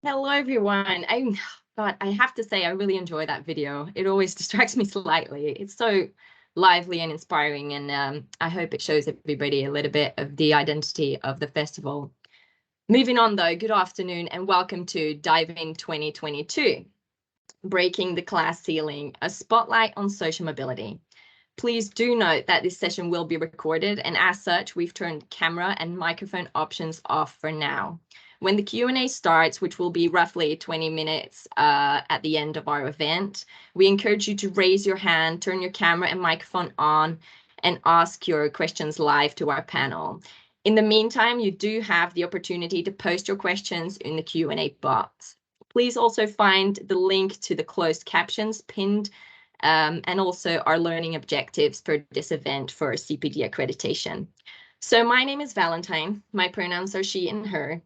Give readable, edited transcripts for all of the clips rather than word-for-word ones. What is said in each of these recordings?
Hello, everyone. God, I have to say, I really enjoy that video. It always distracts me slightly. It's so lively and inspiring, and I hope it shows everybody a little bit of the identity of the festival. Moving on, though, good afternoon and welcome to Dive In 2022, Breaking the Class Ceiling, a spotlight on social mobility. Please do note that this session will be recorded, and as such, we've turned camera and microphone options off for now. When the Q&A starts, which will be roughly 20 minutes at the end of our event, we encourage you to raise your hand, turn your camera and microphone on, and ask your questions live to our panel. In the meantime, you do have the opportunity to post your questions in the Q&A box. Please also find the link to the closed captions pinned and also our learning objectives for this event for CPD accreditation. So my name is Valentine. My pronouns are she and her.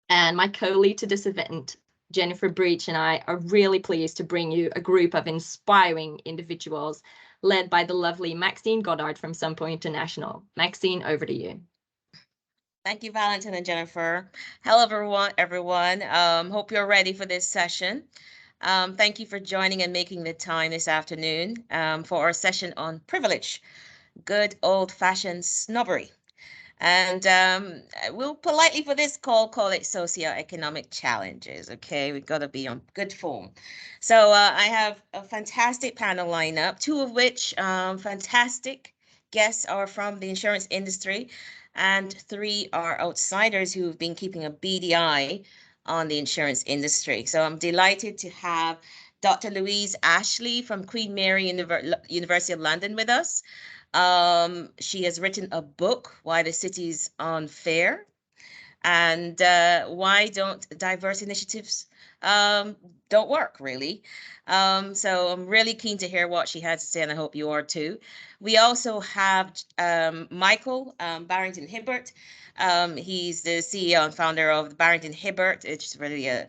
And my co-lead to this event, Jennifer Breach, and I are really pleased to bring you a group of inspiring individuals led by the lovely Maxine Goddard from Sompo International. Maxine, over to you. Thank you, Valentine and Jennifer. Hello, everyone. Hope you're ready for this session. Thank you for joining and making the time this afternoon for our session on privilege, good old-fashioned snobbery. And we'll politely for this call it socio-economic challenges. Okay, we've got to be on good form. So I have a fantastic panel lineup, two of which fantastic guests are from the insurance industry, and three are outsiders who've been keeping a beady eye on the insurance industry. So I'm delighted to have Dr. Louise Ashley from Queen Mary University of London with us. She has written a book, Why the City's Unfair, and why don't diverse initiatives don't work, really. So I'm really keen to hear what she has to say, and I hope you are too. We also have Michael Barrington Hibbert. He's the CEO and founder of the Barrington Hibbert. It's really a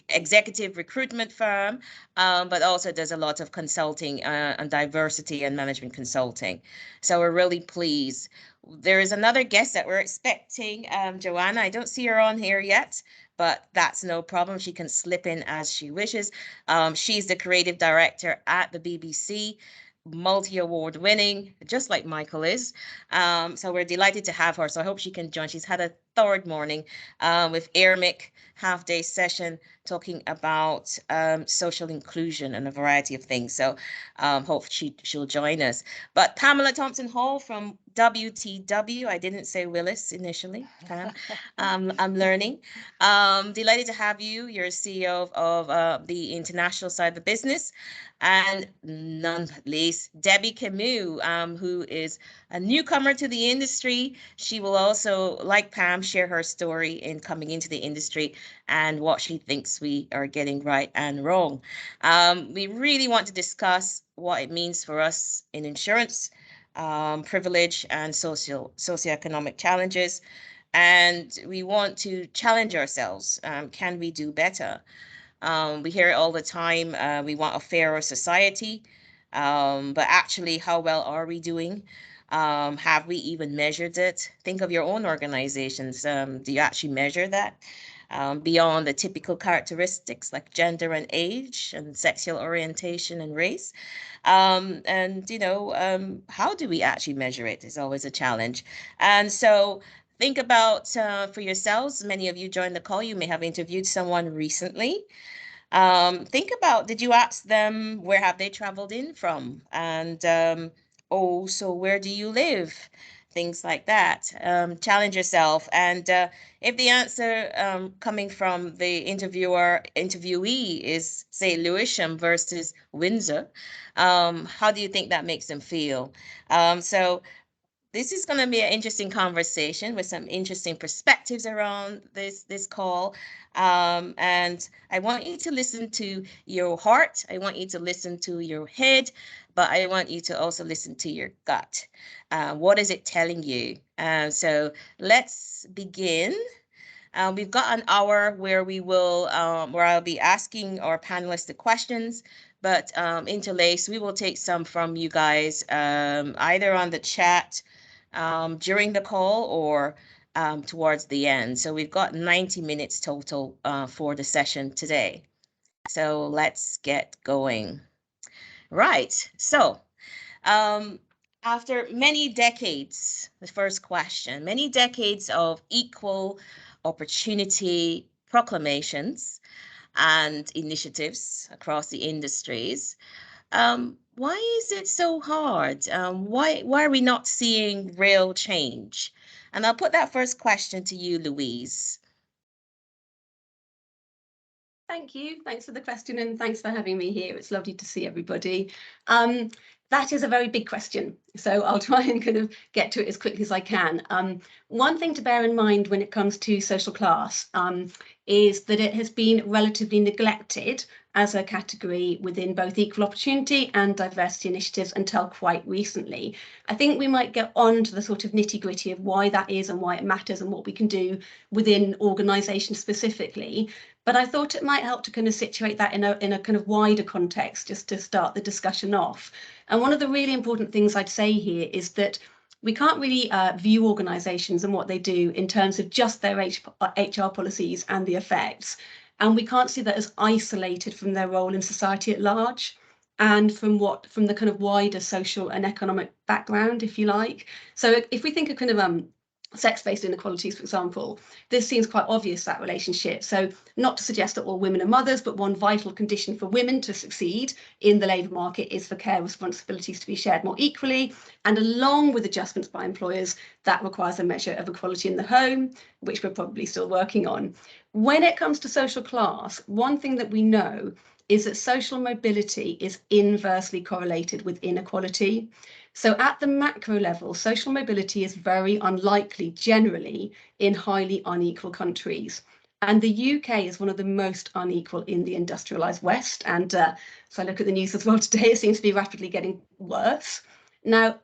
executive recruitment firm, but also does a lot of consulting on diversity and management consulting. So we're really pleased. There is another guest that we're expecting, Joanna. I don't see her on here yet, but that's no problem. She can slip in as she wishes. She's the creative director at the BBC, multi-award winning, just like Michael is. So we're delighted to have her. So I hope she can join. She's had a third morning with AIRMIC half-day session talking about social inclusion and a variety of things. So hope she'll join us. But Pamela Thompson-Hall from WTW, I didn't say Willis initially, Pam. I'm learning. Delighted to have you. You're CEO of the international side of the business. And none least, Debbie Kimou, who is a newcomer to the industry. She will also, like Pam, share her story in coming into the industry and what she thinks we are getting right and wrong. We really want to discuss what it means for us in insurance, privilege and socioeconomic challenges. And we want to challenge ourselves. Can we do better? We hear it all the time. We want a fairer society. But actually, how well are we doing? Have we even measured it? Think of your own organizations. Do you actually measure that? Beyond the typical characteristics like gender and age and sexual orientation and race. How do we actually measure it is always a challenge. And so think about for yourselves, many of you joined the call, you may have interviewed someone recently. Think about, did you ask them where have they traveled in from? And so where do you live? Things like that. Challenge yourself. And if the answer coming from the interviewee is, say, Lewisham versus Windsor, how do you think that makes them feel? So this is going to be an interesting conversation with some interesting perspectives around this call. And I want you to listen to your heart. I want you to listen to your head, but I want you to also listen to your gut. What is it telling you? So let's begin. We've got an hour where where I'll be asking our panelists the questions, but interlace, we will take some from you guys, either on the chat during the call or towards the end. So we've got 90 minutes total for the session today. So let's get going. Right. So after many decades, the first question, many decades of equal opportunity proclamations and initiatives across the industries, why is it so hard? Why are we not seeing real change? And I'll put that first question to you, Louise. Thank you. Thanks for the question and thanks for having me here. It's lovely to see everybody. That is a very big question, so I'll try and kind of get to it as quickly as I can. One thing to bear in mind when it comes to social class is that it has been relatively neglected as a category within both equal opportunity and diversity initiatives until quite recently. I think we might get on to the sort of nitty-gritty of why that is and why it matters and what we can do within organisations specifically. But I thought it might help to kind of situate that in a kind of wider context, just to start the discussion off. And one of the really important things I'd say here is that we can't really view organisations and what they do in terms of just their HR policies and the effects. And we can't see that as isolated from their role in society at large and from the kind of wider social and economic background, if you like. So if we think of kind of sex-based inequalities, for example, this seems quite obvious, that relationship. So not to suggest that all women are mothers, but one vital condition for women to succeed in the labour market is for care responsibilities to be shared more equally. And along with adjustments by employers, that requires a measure of equality in the home, which we're probably still working on. When it comes to social class, one thing that we know is that social mobility is inversely correlated with inequality. So at the macro level, social mobility is very unlikely generally in highly unequal countries. And the UK is one of the most unequal in the industrialised West. And so I look at the news as well today, it seems to be rapidly getting worse. Now,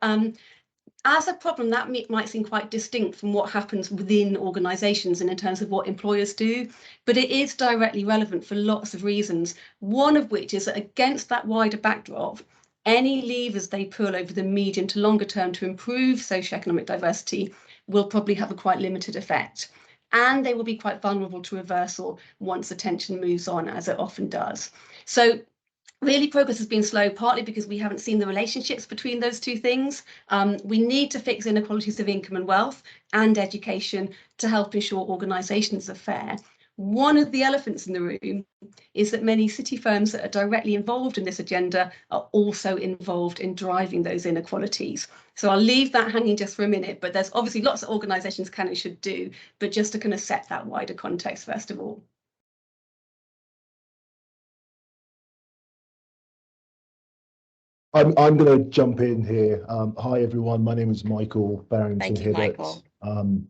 as a problem, that might seem quite distinct from what happens within organisations and in terms of what employers do, but it is directly relevant for lots of reasons, one of which is that against that wider backdrop, any levers they pull over the medium to longer term to improve socioeconomic diversity will probably have a quite limited effect. And they will be quite vulnerable to reversal once attention moves on, as it often does. So really, progress has been slow, partly because we haven't seen the relationships between those two things. We need to fix inequalities of income and wealth and education to help ensure organisations are fair. One of the elephants in the room is that many city firms that are directly involved in this agenda are also involved in driving those inequalities. So I'll leave that hanging just for a minute, but there's obviously lots of organisations can and should do, but just to kind of set that wider context first of all. I'm going to jump in here. Hi, everyone. My name is Michael Barrington. Thank you, Michael.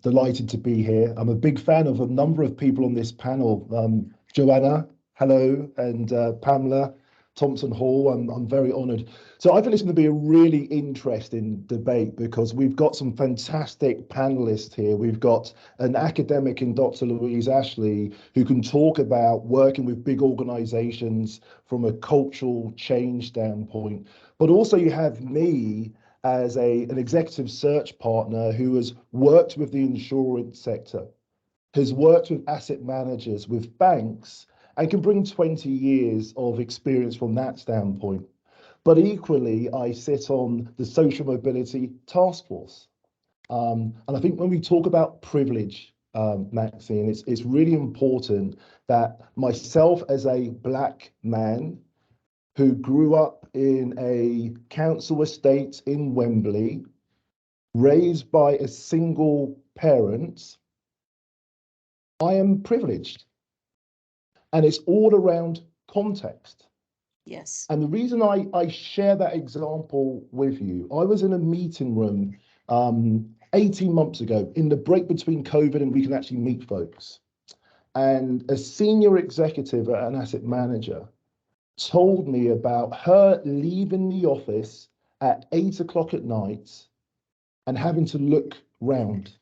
Delighted to be here. I'm a big fan of a number of people on this panel. Joanna, hello, and Pamela Thompson Hall. I'm very honoured. So I feel it's going to be a really interesting debate because we've got some fantastic panelists here. We've got an academic in Dr. Louise Ashley who can talk about working with big organisations from a cultural change standpoint. But also you have me as an executive search partner who has worked with the insurance sector, has worked with asset managers, with banks, and can bring 20 years of experience from that standpoint. But equally, I sit on the Social Mobility Task Force. And I think when we talk about privilege, Maxine, it's really important that myself as a Black man who grew up in a council estate in Wembley, raised by a single parent, I am privileged. And it's all around context. Yes. And the reason I share that example with you, I was in a meeting room 18 months ago in the break between COVID and we can actually meet folks. And a senior executive at an asset manager told me about her leaving the office at 8 o'clock at night and having to look round,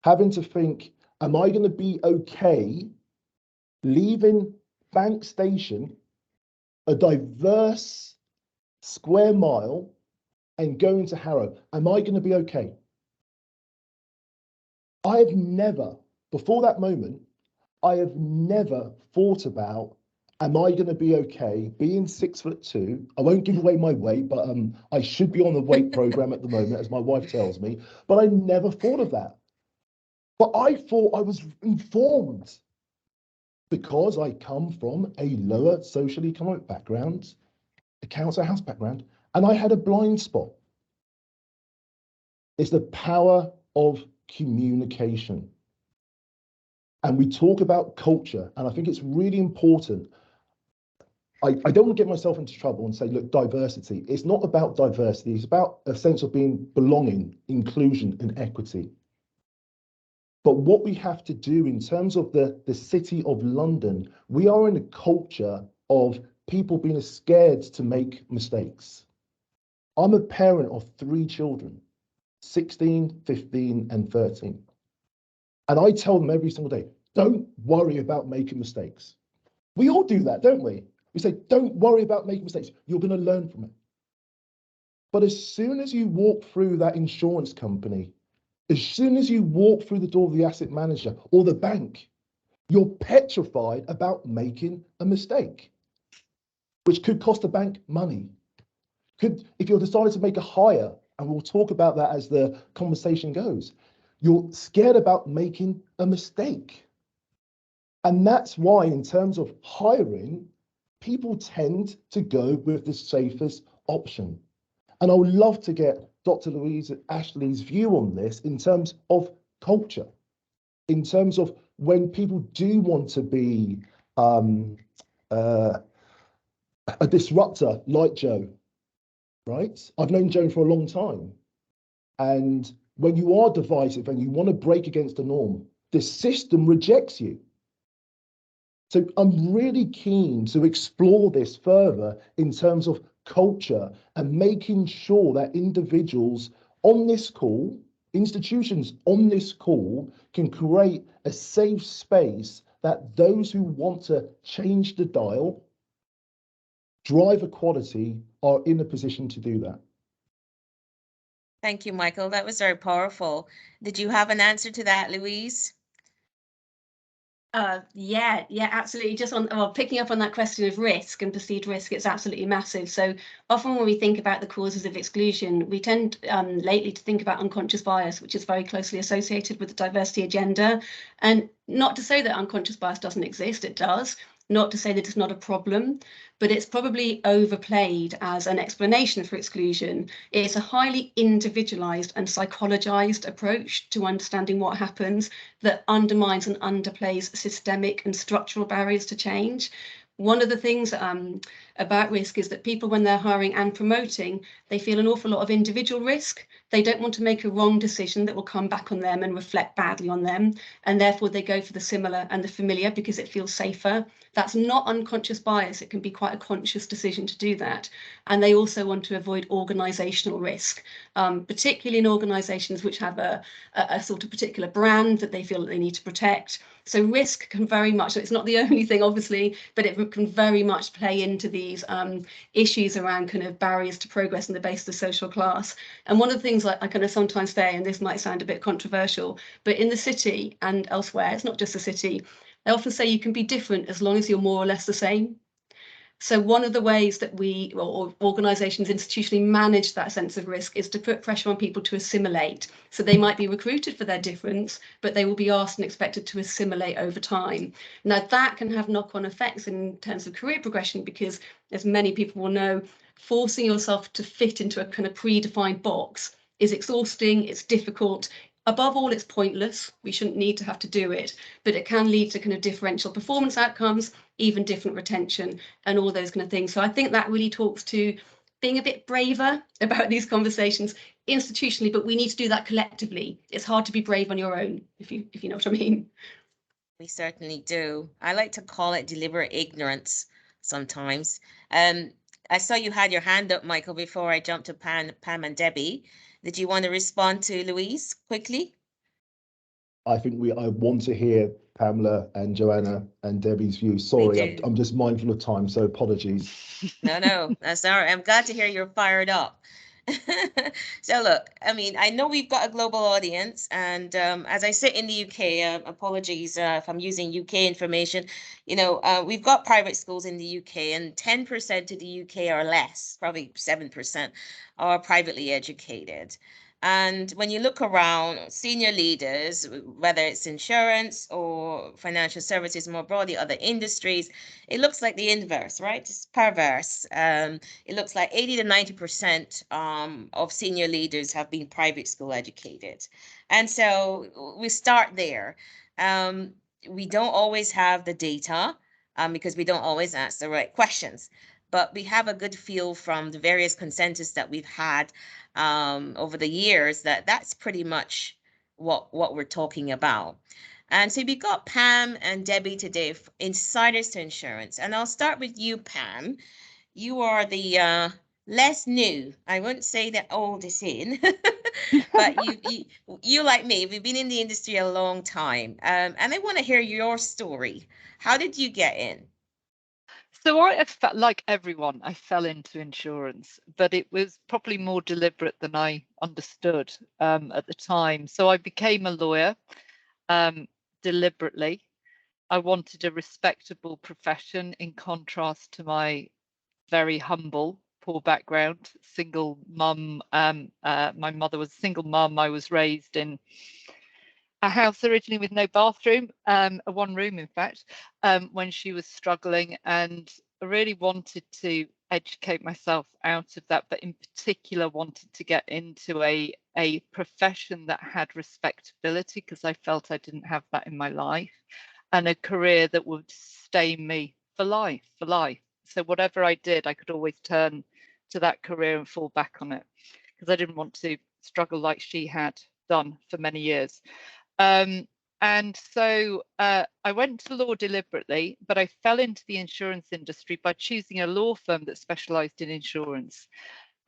having to think, am I going to be okay leaving Bank Station, a diverse square mile, and going to Harrow? Am I going to be okay? I have never, before that moment, I have never thought about, am I going to be okay being 6'2"? I won't give away my weight, but I should be on the weight program at the moment, as my wife tells me. But I never thought of that. But I thought I was informed because I come from a lower socio-economic background, a council house background, and I had a blind spot. It's the power of communication. And we talk about culture, and I think it's really important. I don't want to get myself into trouble and say, look, diversity. It's not about diversity. It's about a sense of being belonging, inclusion, and equity. But what we have to do in terms of the City of London, we are in a culture of people being scared to make mistakes. I'm a parent of 3 children, 16, 15, and 13. And I tell them every single day, don't worry about making mistakes. We all do that, don't we? We say, don't worry about making mistakes. You're going to learn from it. But as soon as you walk through that insurance company, as soon as you walk through the door of the asset manager or the bank, you're petrified about making a mistake, which could cost the bank money. If you're decided to make a hire, and we'll talk about that as the conversation goes, you're scared about making a mistake. And that's why, in terms of hiring, people tend to go with the safest option. And I would love to get Dr. Louise Ashley's view on this in terms of culture, in terms of when people do want to be a disruptor like Joe, right? I've known Joe for a long time. And when you are divisive and you want to break against the norm, the system rejects you. So I'm really keen to explore this further in terms of culture and making sure that individuals on this call, institutions on this call, can create a safe space that those who want to change the dial, drive equality, are in a position to do that. Thank you, Michael. That was very powerful. Did you have an answer to that, Louise? Yeah, absolutely. Just on, well, picking up on that question of risk and perceived risk, it's absolutely massive. So often when we think about the causes of exclusion, we tend lately to think about unconscious bias, which is very closely associated with the diversity agenda. And not to say that unconscious bias doesn't exist, it does. Not to say that it's not a problem, but it's probably overplayed as an explanation for exclusion. It's a highly individualized and psychologized approach to understanding what happens that undermines and underplays systemic and structural barriers to change. One of the things about risk is that people, when they're hiring and promoting, they feel an awful lot of individual risk. They don't want to make a wrong decision that will come back on them and reflect badly on them. And therefore, they go for the similar and the familiar because it feels safer. That's not unconscious bias. It can be quite a conscious decision to do that. And they also want to avoid organizational risk, particularly in organizations which have a sort of particular brand that they feel that they need to protect. So risk can very much, it's not the only thing, obviously, but it can very much play into these issues around kind of barriers to progress on the basis of social class. And one of the things I kind of sometimes say, and this might sound a bit controversial, but in the city and elsewhere, it's not just the city, I often say you can be different as long as you're more or less the same. So one of the ways that we, or organisations institutionally manage that sense of risk, is to put pressure on people to assimilate. So they might be recruited for their difference, but they will be asked and expected to assimilate over time. Now that can have knock-on effects in terms of career progression, because as many people will know, forcing yourself to fit into a kind of predefined box is exhausting, it's difficult. Above all, it's pointless. We shouldn't need to have to do it, but it can lead to kind of differential performance outcomes, even different retention and all those kind of things. So I think that really talks to being a bit braver about these conversations institutionally, but we need to do that collectively. It's hard to be brave on your own, if you know what I mean. We certainly do. I like to call it deliberate ignorance sometimes. I saw you had your hand up, Michael, before I jumped to Pam and Debbie. Did you want to respond to Louise quickly? I think I want to hear Pamela and Joanna and Debbie's views. Sorry, I'm just mindful of time, so apologies. No, that's all right. I'm glad to hear you're fired up. So look, I mean, I know we've got a global audience, and as I sit in the UK, apologies if I'm using UK information, you know, we've got private schools in the UK, and 10% of the UK or less, probably 7%, are privately educated. And when you look around, senior leaders, whether it's insurance or financial services more broadly, other industries, it looks like the inverse, right? It's perverse. It looks like 80 to 90% of senior leaders have been private school educated. And so we start there. We don't always have the data because we don't always ask the right questions, but we have a good feel from the various consensus that we've had over the years that that's pretty much what we're talking about. And so we got Pam and Debbie today, insiders to insurance. And I'll start with you, Pam. You are the less new. I won't say the oldest in, but you like me, we've been in the industry a long time. And I want to hear your story. How did you get in? So I felt like everyone, I fell into insurance, but it was probably more deliberate than I understood at the time. So I became a lawyer deliberately. I wanted a respectable profession in contrast to my very humble, poor background, single mum. My mother was a single mum. I was raised in a house originally with no bathroom, a one room, in fact, when she was struggling, and I really wanted to educate myself out of that, but in particular wanted to get into a profession that had respectability, because I felt I didn't have that in my life, and a career that would sustain me for life. So whatever I did, I could always turn to that career and fall back on it, because I didn't want to struggle like she had done for many years. And so I went to law deliberately, but I fell into the insurance industry by choosing a law firm that specialized in insurance.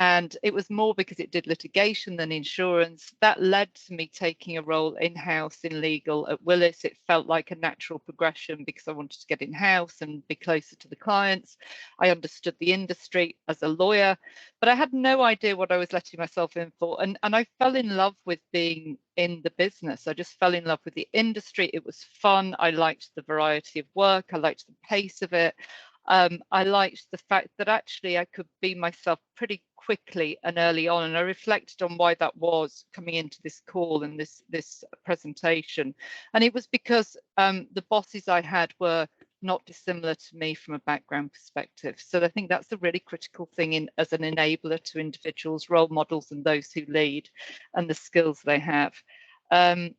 And it was more because it did litigation than insurance. That led to me taking a role in-house in legal at Willis. It felt like a natural progression because I wanted to get in-house and be closer to the clients. I understood the industry as a lawyer, but I had no idea what I was letting myself in for. And I fell in love with being in the business. I just fell in love with the industry. It was fun. I liked the variety of work. I liked the pace of it. I liked the fact that actually I could be myself pretty quickly and early on, and I reflected on why that was coming into this call and this presentation. And it was because the bosses I had were not dissimilar to me from a background perspective. So I think that's a really critical thing as an enabler to individuals, role models, and those who lead, and the skills they have. And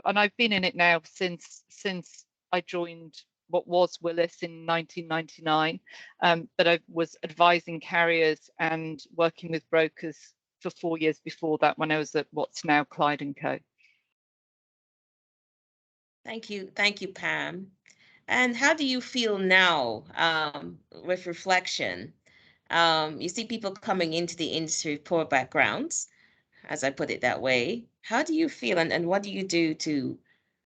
I've been in it now since I joined what was Willis in 1999, but I was advising carriers and working with brokers for 4 years before that, when I was at what's now Clyde & Co. Thank you, Pam. And how do you feel now with reflection? You see people coming into the industry with poor backgrounds, as I put it that way. How do you feel, and what do you do to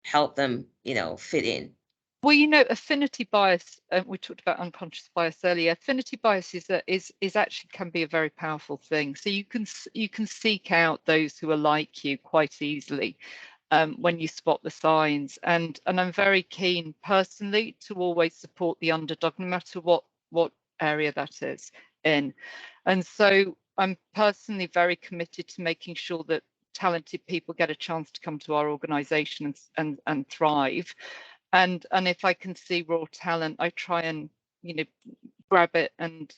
help them, fit in? Well, affinity bias, we talked about unconscious bias earlier. Affinity bias is actually can be a very powerful thing. So you can seek out those who are like you quite easily when you spot the signs. And I'm very keen personally to always support the underdog, no matter what area that is in. And so I'm personally very committed to making sure that talented people get a chance to come to our organisation and thrive. And if I can see raw talent, I try and grab it and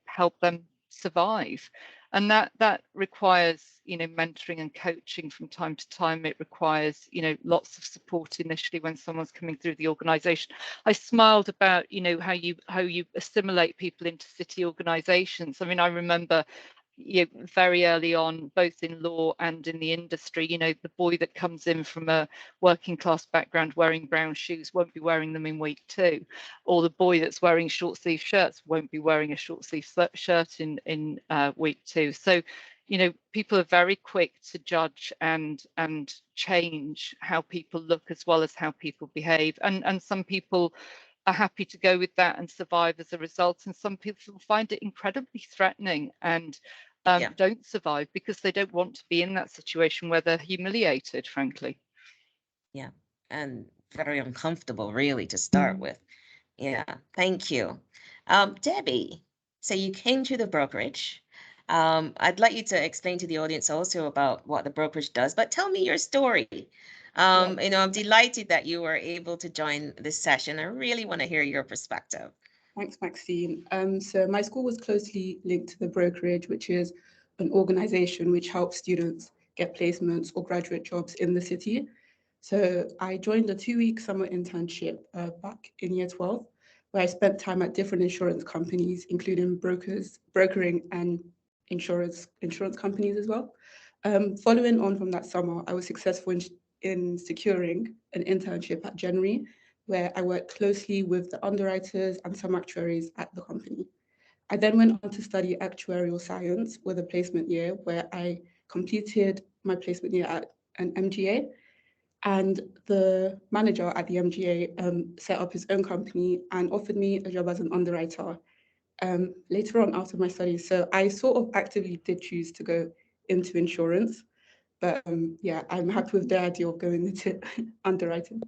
help them survive. And that requires mentoring and coaching from time to time. It requires lots of support initially when someone's coming through the organisation. I smiled about how you assimilate people into city organisations. I mean, I remember very early on, both in law and in the industry, the boy that comes in from a working class background wearing brown shoes won't be wearing them in week 2, or the boy that's wearing short sleeve shirts won't be wearing a short sleeve shirt in week 2. So people are very quick to judge and change how people look as well as how people behave, and some people are happy to go with that and survive as a result, and some people find it incredibly threatening and don't survive because they don't want to be in that situation where they're humiliated, frankly. Yeah, and very uncomfortable, really, to start with. Yeah, thank you. Debbie, so you came to the brokerage. I'd like you to explain to the audience also about what the brokerage does, but tell me your story. You know, I'm delighted that you were able to join this session. I really want to hear your perspective. Thanks, Maxine. So my school was closely linked to the brokerage, which is an organization which helps students get placements or graduate jobs in the city. So I joined a 2-week summer internship back in year 12, where I spent time at different insurance companies, including brokering and insurance companies as well. Following on from that summer, I was successful in securing an internship at January, where I worked closely with the underwriters and some actuaries at the company. I then went on to study actuarial science with a placement year where I completed my placement year at an MGA. And the manager at the MGA set up his own company and offered me a job as an underwriter later on after my studies. So I sort of actively did choose to go into insurance. But yeah, I'm happy with the idea of going into underwriting.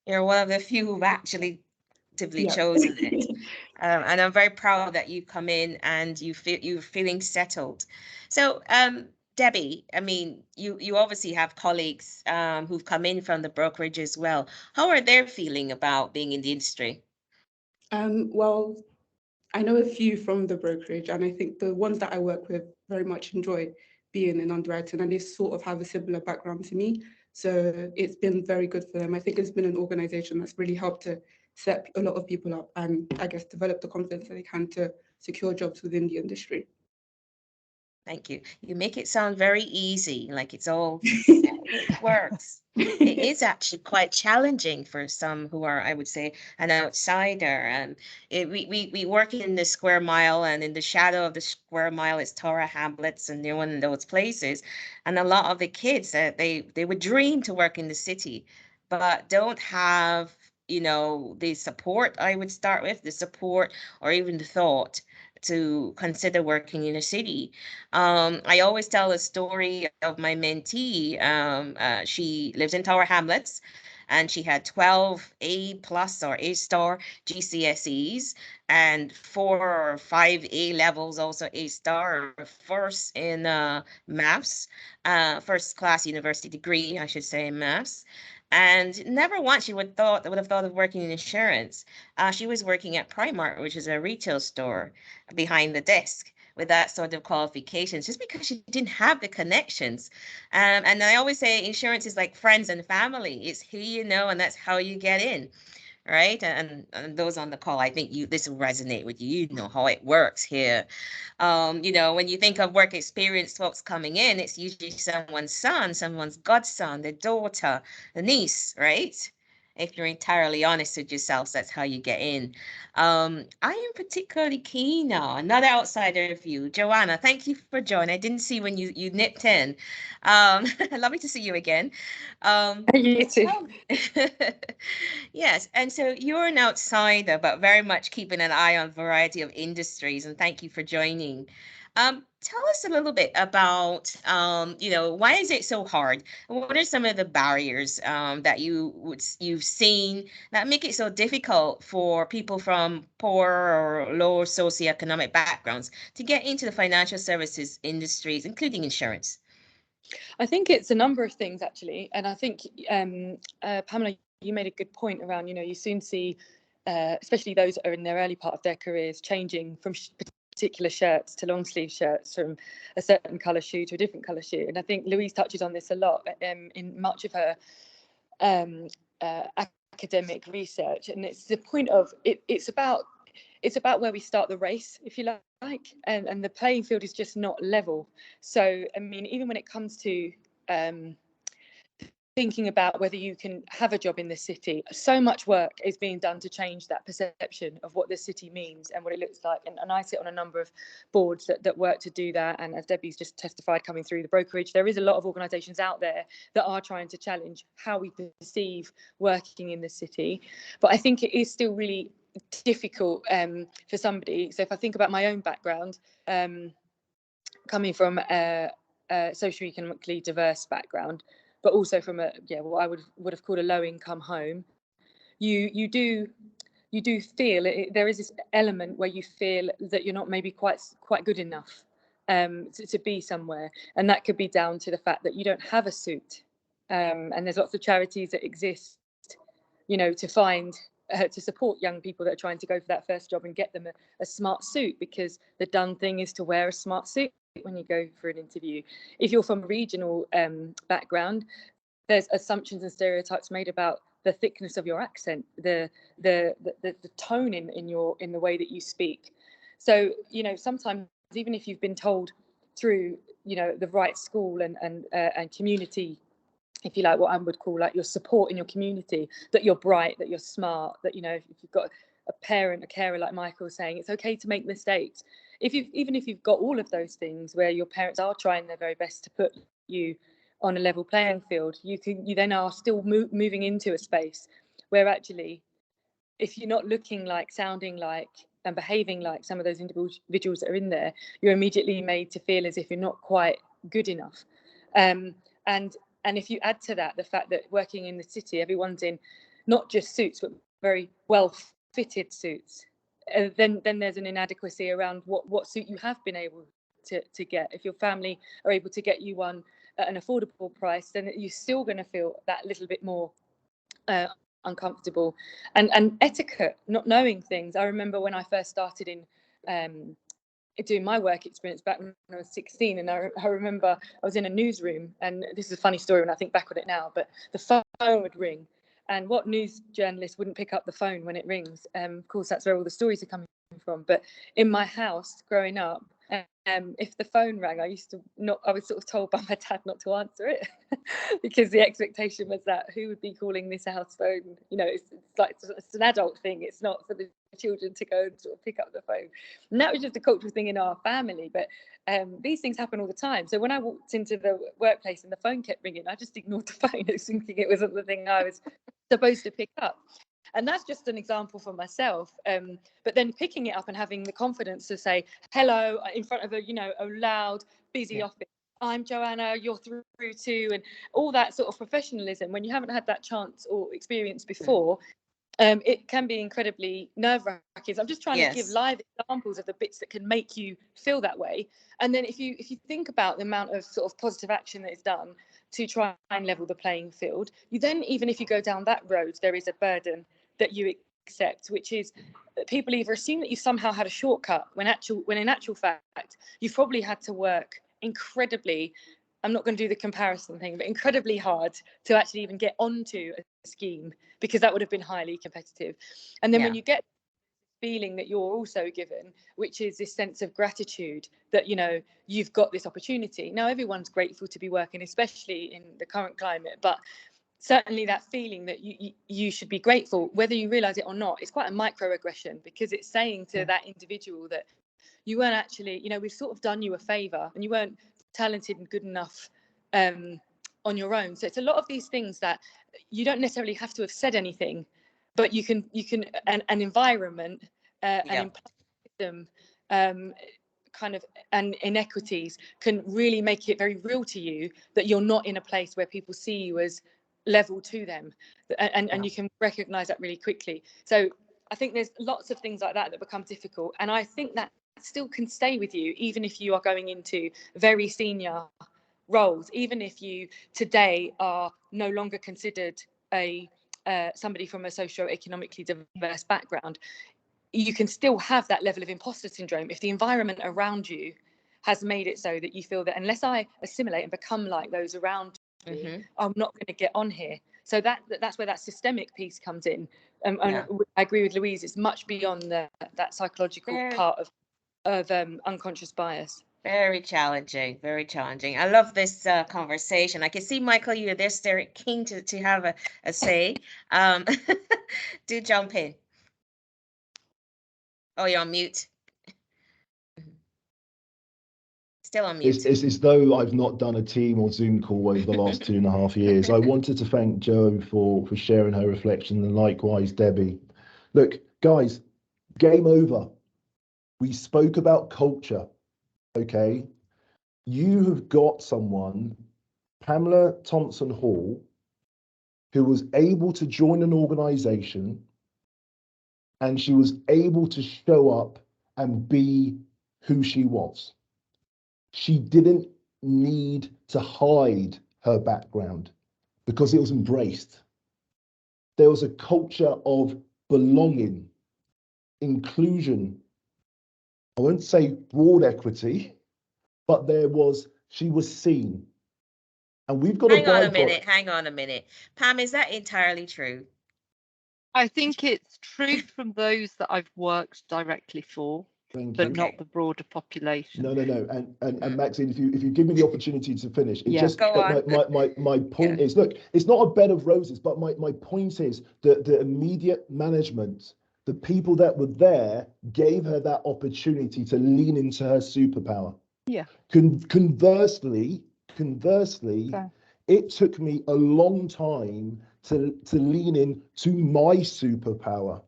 You're one of the few who've actually actively Yeah. chosen it. And I'm very proud that you come in and you're feeling settled. So, Debbie, I mean, you obviously have colleagues who've come in from the brokerage as well. How are they feeling about being in the industry? Well, I know a few from the brokerage, and I think the ones that I work with very much enjoy being in underwriting, and they sort of have a similar background to me. So it's been very good for them. I think it's been an organization that's really helped to set a lot of people up and I guess develop the confidence that they can to secure jobs within the industry. Thank you. You make it sound very easy, like it's all it works. It is actually quite challenging for some who are, I would say, an outsider. And we work in the square mile, and in the shadow of the square mile is Tower Hamlets and one of those places. And a lot of the kids, they would dream to work in the city, but don't have, you know, the support, I would start with, the support or even the thought to consider working in a city. I always tell a story of my mentee. She lives in Tower Hamlets, and she had 12 A+ or A star GCSEs and 4 or 5 A levels, also A star, first in maths, first class university degree, I should say, in maths. And never once she would have thought of working in insurance. She was working at Primark, which is a retail store, behind the desk with that sort of qualifications, just because she didn't have the connections. And I always say insurance is like friends and family. It's who you know, and that's how you get in. Right. And those on the call, I think this will resonate with you. You know how it works here. You know, when you think of work experience folks coming in, it's usually someone's son, someone's godson, their daughter, the niece, right? If you're entirely honest with yourselves, that's how you get in. I am particularly keen now, another outsider view. Joanna, thank you for joining. I didn't see when you nipped in. Lovely to see you again. You too. Yes, and so you're an outsider, but very much keeping an eye on a variety of industries, and thank you for joining. Tell us a little bit about, you know, why is it so hard? What are some of the barriers that you've seen that make it so difficult for people from poor or low socioeconomic backgrounds to get into the financial services industries, including insurance? I think it's a number of things, actually. And I think, Pamela, you made a good point around, you know, you soon see, especially those that are in their early part of their careers, changing from particular shirts to long sleeve shirts, from a certain colour shoe to a different colour shoe. And I think Louise touches on this a lot in much of her academic research. And it's the point of it's about where we start the race, if you like, and the playing field is just not level. So, I mean, even when it comes to thinking about whether you can have a job in the city, so much work is being done to change that perception of what the city means and what it looks like. And I sit on a number of boards that work to do that. And as Debbie's just testified coming through the brokerage, there is a lot of organisations out there that are trying to challenge how we perceive working in the city. But I think it is still really difficult for somebody. So if I think about my own background, coming from a socio-economically diverse background, but also from what I would have called a low-income home, you do feel there is this element where you feel that you're not maybe quite good enough to be somewhere, and that could be down to the fact that you don't have a suit, and there's lots of charities that exist, to find to support young people that are trying to go for that first job and get them a smart suit, because the done thing is to wear a smart suit when you go for an interview. If you're from a regional background, there's assumptions and stereotypes made about the thickness of your accent, the tone in the way that you speak. So sometimes, even if you've been told through the right school and community, if you like, what I would call like your support in your community, that you're bright, that you're smart, that if you've got a parent, a carer like Michael saying it's okay to make mistakes, even if you've got all of those things where your parents are trying their very best to put you on a level playing field, you then are still moving into a space where actually, if you're not looking like, sounding like, and behaving like some of those individuals that are in there, you're immediately made to feel as if you're not quite good enough. And if you add to that the fact that working in the city, everyone's in not just suits, but very well fitted suits, then there's an inadequacy around what suit you have been able to get. If your family are able to get you one at an affordable price, then you're still going to feel that little bit more uncomfortable. And etiquette, not knowing things. I remember when I first started in doing my work experience back when I was 16, and I remember I was in a newsroom, and this is a funny story when I think back on it now, but the phone would ring, and what news journalist wouldn't pick up the phone when it rings? Of course, that's where all the stories are coming from. But in my house growing up, if the phone rang, I was sort of told by my dad not to answer it because the expectation was that who would be calling this house phone? It's an adult thing. It's not for the children to go and sort of pick up the phone. And that was just a cultural thing in our family. But these things happen all the time. So when I walked into the workplace and the phone kept ringing, I just ignored the phone, thinking it wasn't the thing I was supposed to pick up. And that's just an example for myself. But then picking it up and having the confidence to say hello in front of a loud, busy office. I'm Joanna, you're through to, and all that sort of professionalism. When you haven't had that chance or experience before, it can be incredibly nerve-wracking. I'm just trying to give live examples of the bits that can make you feel that way. And then if you think about the amount of sort of positive action that is done to try and level the playing field, you then, even if you go down that road, there is a burden that you accept, which is that people either assume that you somehow had a shortcut when in actual fact you've probably had to work incredibly, I'm not going to do the comparison thing, but incredibly hard to actually even get onto a scheme, because that would have been highly competitive. And then when you get feeling that you're also given, which is this sense of gratitude that you've got this opportunity. Now everyone's grateful to be working, especially in the current climate, but certainly that feeling that you should be grateful, whether you realize it or not, it's quite a microaggression, because it's saying to that individual that you weren't actually, we've sort of done you a favor and you weren't talented and good enough on your own. So it's a lot of these things that you don't necessarily have to have said anything, but you can an environment and system kind of, and inequities can really make it very real to you that you're not in a place where people see you as level to them, and you can recognize that really quickly. So I think there's lots of things like that become difficult, and I think that still can stay with you even if you are going into very senior roles, even if you today are no longer considered somebody from a socio-economically diverse background. You can still have that level of imposter syndrome if the environment around you has made it so that you feel that unless I assimilate and become like those around me, I'm not going to get on here. So that's where that systemic piece comes in. And I agree with Louise, it's much beyond that psychological part of unconscious bias. Very challenging, very challenging. I love this conversation. I can see, Michael, you're there, very keen to have a say. Do jump in. Oh, you're on mute. Still on mute. It's as though I've not done a team or Zoom call over the last 2.5 years. I wanted to thank Jo for sharing her reflection, and likewise Debbie. Look, guys, game over. We spoke about culture, okay? you have got someone, Pamela Thompson Hall, who was able to join an organization and she was able to show up and be who she was. She didn't need to hide her background because it was embraced. There was a culture of belonging, inclusion. I won't say broad equity, but she was seen. And we've got to Hang on a minute. Pam, is that entirely true? I think it's true from those that I've worked directly for, but not the broader population. No. And Maxine, if you give me the opportunity to finish, my point is, look, it's not a bed of roses, but my point is that the immediate management, the people that were there, gave her that opportunity to lean into her superpower. Yeah. Conversely, it took me a long time to lean in to my superpower.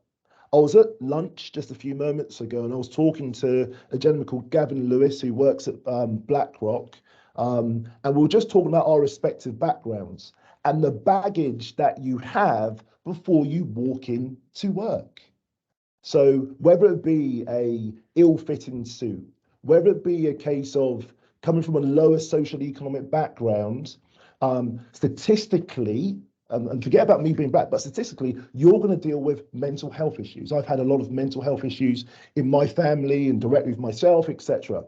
I was at lunch just a few moments ago and I was talking to a gentleman called Gavin Lewis who works at BlackRock, and we were just talking about our respective backgrounds and the baggage that you have before you walk in to work. So whether it be a ill-fitting suit, whether it be a case of coming from a lower socio-economic background, statistically, and forget about me being black, but statistically, you're going to deal with mental health issues. I've had a lot of mental health issues in my family and directly with myself, etc.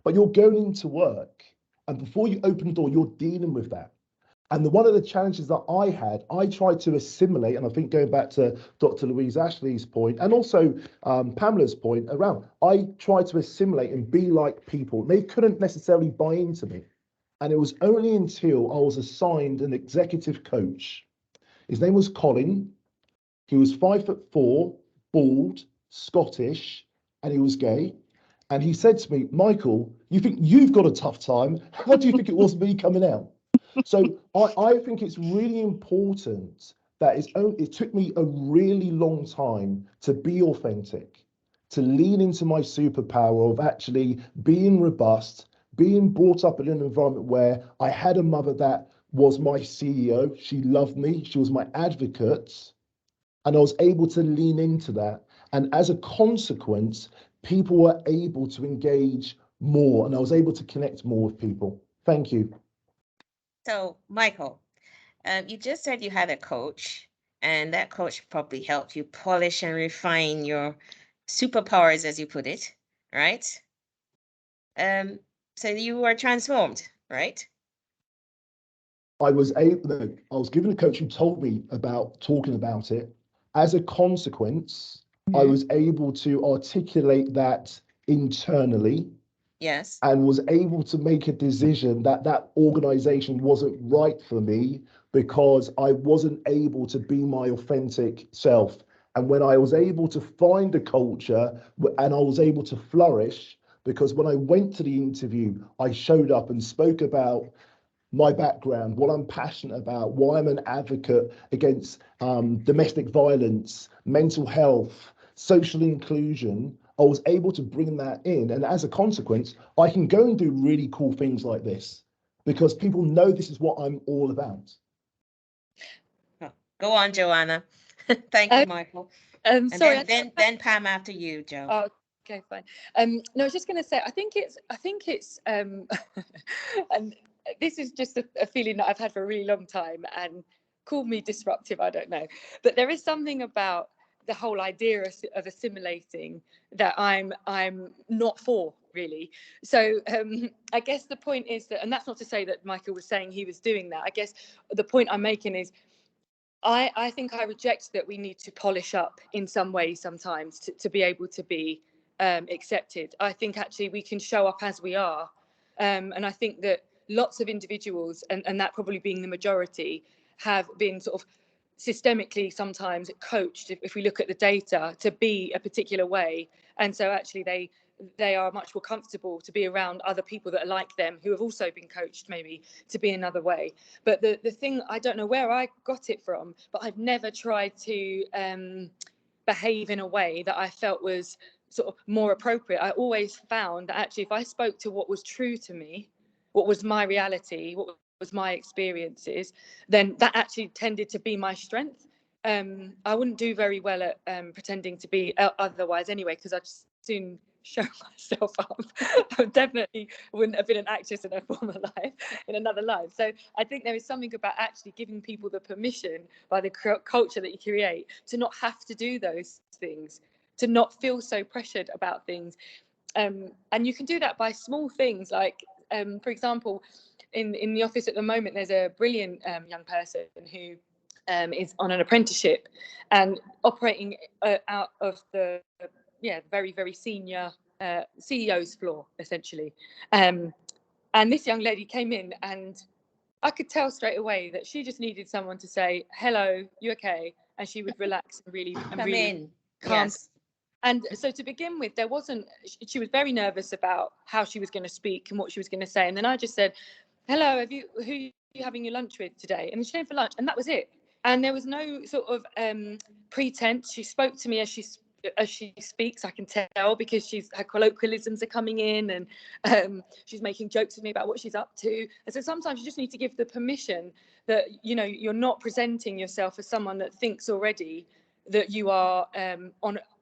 But you're going into work, and before you open the door, you're dealing with that. And one of the challenges that I had, I tried to assimilate, and I think going back to Dr. Louise Ashley's point, and also Pamela's point around, I tried to assimilate and be like people. They couldn't necessarily buy into me. And it was only until I was assigned an executive coach. His name was Colin. He was 5'4", bald, Scottish, and he was gay. And he said to me, Michael, you think you've got a tough time? How do you think it was me coming out? So I think it's really important that it took me a really long time to be authentic, to lean into my superpower of actually being robust, being brought up in an environment where I had a mother that was my CEO. She loved me. She was my advocate. And I was able to lean into that. And as a consequence, people were able to engage more and I was able to connect more with people. Thank you. So, Michael, you just said you had a coach, and that coach probably helped you polish and refine your superpowers, as you put it, right? So you were transformed, right? I was given a coach who told me about talking about it. As a consequence, I was able to articulate that internally. Yes. And was able to make a decision that that organization wasn't right for me because I wasn't able to be my authentic self. And when I was able to find a culture and I was able to flourish, because when I went to the interview, I showed up and spoke about my background, what I'm passionate about, why I'm an advocate against domestic violence, mental health, social inclusion. I was able to bring that in. And as a consequence, I can go and do really cool things like this because people know this is what I'm all about. Go on, Joanna. Thank you, Michael. Sorry, then Pam after you, Joe. Oh, okay, fine. No, I was just going to say, I think it's, and this is just a feeling that I've had for a really long time, and call me disruptive, I don't know, but there is something about the whole idea of assimilating that I'm not for, really. So I guess the point is that, and that's not to say that Michael was saying he was doing that. I guess the point I'm making is I think I reject that we need to polish up in some way sometimes to be able to be accepted. I think actually we can show up as we are. And I think that lots of individuals, and that probably being the majority, have been sort of systemically sometimes coached, if we look at the data, to be a particular way. And so actually they are much more comfortable to be around other people that are like them, who have also been coached maybe to be another way. But the thing, I don't know where I got it from, but I've never tried to behave in a way that I felt was sort of more appropriate. I always found that actually if I spoke to what was true to me, what was my reality, what was my experiences, then that actually tended to be my strength. I wouldn't do very well at pretending to be otherwise anyway, because I'd soon show myself up. I definitely wouldn't have been an actress in a former life, in another life. So I think there is something about actually giving people the permission by the culture that you create to not have to do those things, to not feel so pressured about things. And you can do that by small things, like, for example, in the office at the moment, there's a brilliant young person who is on an apprenticeship and operating out of the very, very senior CEO's floor, essentially. And this young lady came in, and I could tell straight away that she just needed someone to say, "Hello, you okay?" And she would relax and really calm. Yes. And so to begin with, she was very nervous about how she was going to speak and what she was going to say. And then I just said, "Hello, who are you having your lunch with today?" And she came for lunch, and that was it. And there was no sort of pretense. She spoke to me as she speaks. I can tell, because her colloquialisms are coming in, and she's making jokes with me about what she's up to. And so sometimes you just need to give the permission that, you know, you're not presenting yourself as someone that thinks already that you are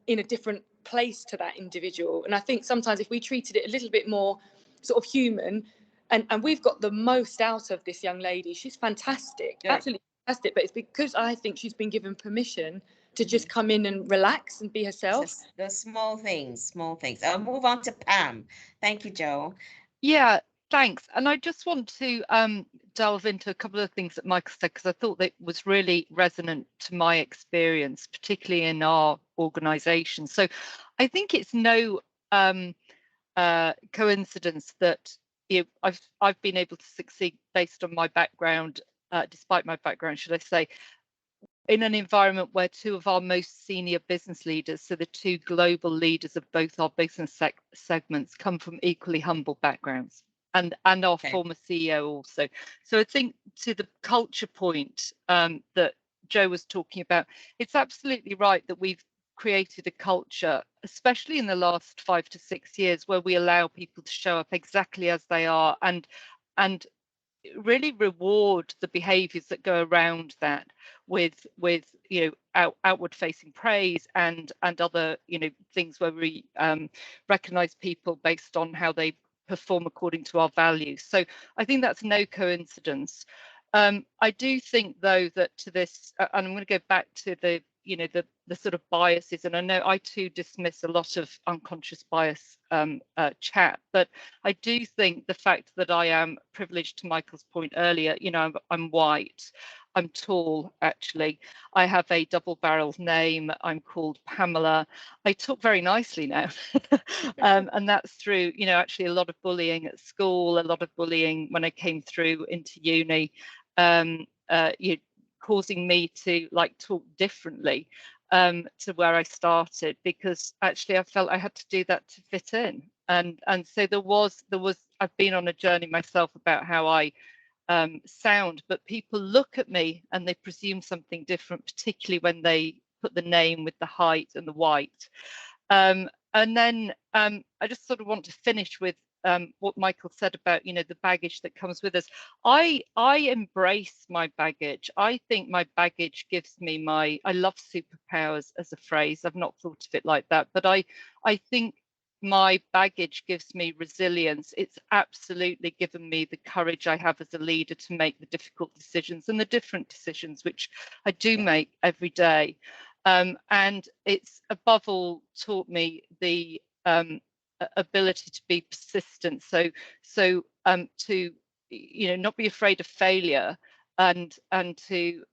in a different place to that individual. And I think sometimes if we treated it a little bit more sort of human, and we've got the most out of this young lady. She's fantastic, absolutely fantastic. But it's because I think she's been given permission to just come in and relax and be herself. Just the small things. I'll move on to Pam. Thank you, Jo. Yeah, thanks. And I just want to delve into a couple of things that Michael said, because I thought that was really resonant to my experience, particularly in our organisation. So I think it's no coincidence that I've been able to succeed based on my background, despite my background, should I say, in an environment where two of our most senior business leaders, so the two global leaders of both our business segments, come from equally humble backgrounds, and our former CEO also. So I think, to the culture point that Jo was talking about, it's absolutely right that we've created a culture, especially in the last 5 to 6 years, where we allow people to show up exactly as they are, and really reward the behaviors that go around that with you know, outward facing praise and other, you know, things where we recognize people based on how they perform according to our values. So I think that's no coincidence. I do think, though, that to this, and I'm going to go back to the, you know, the sort of biases, and I know I too dismiss a lot of unconscious bias chat, but I do think the fact that I am privileged, to Michael's point earlier, you know, I'm white, I'm tall, actually, I have a double-barreled name, I'm called Pamela, I talk very nicely now, and that's through, you know, actually a lot of bullying at school, a lot of bullying when I came through into uni, causing me to like talk differently to where I started, because actually I felt I had to do that to fit in. And so there was I've been on a journey myself about how I sound, but people look at me and they presume something different, particularly when they put the name with the height and the white. And then I just sort of want to finish with what Michael said about, you know, the baggage that comes with us. I embrace my baggage. I think my baggage gives me I love superpowers as a phrase. I've not thought of it like that, but I think my baggage gives me resilience. It's absolutely given me the courage I have as a leader to make the difficult decisions and the different decisions which I do make every day. And it's above all taught me the ability to be persistent, so to, you know, not be afraid of failure, and to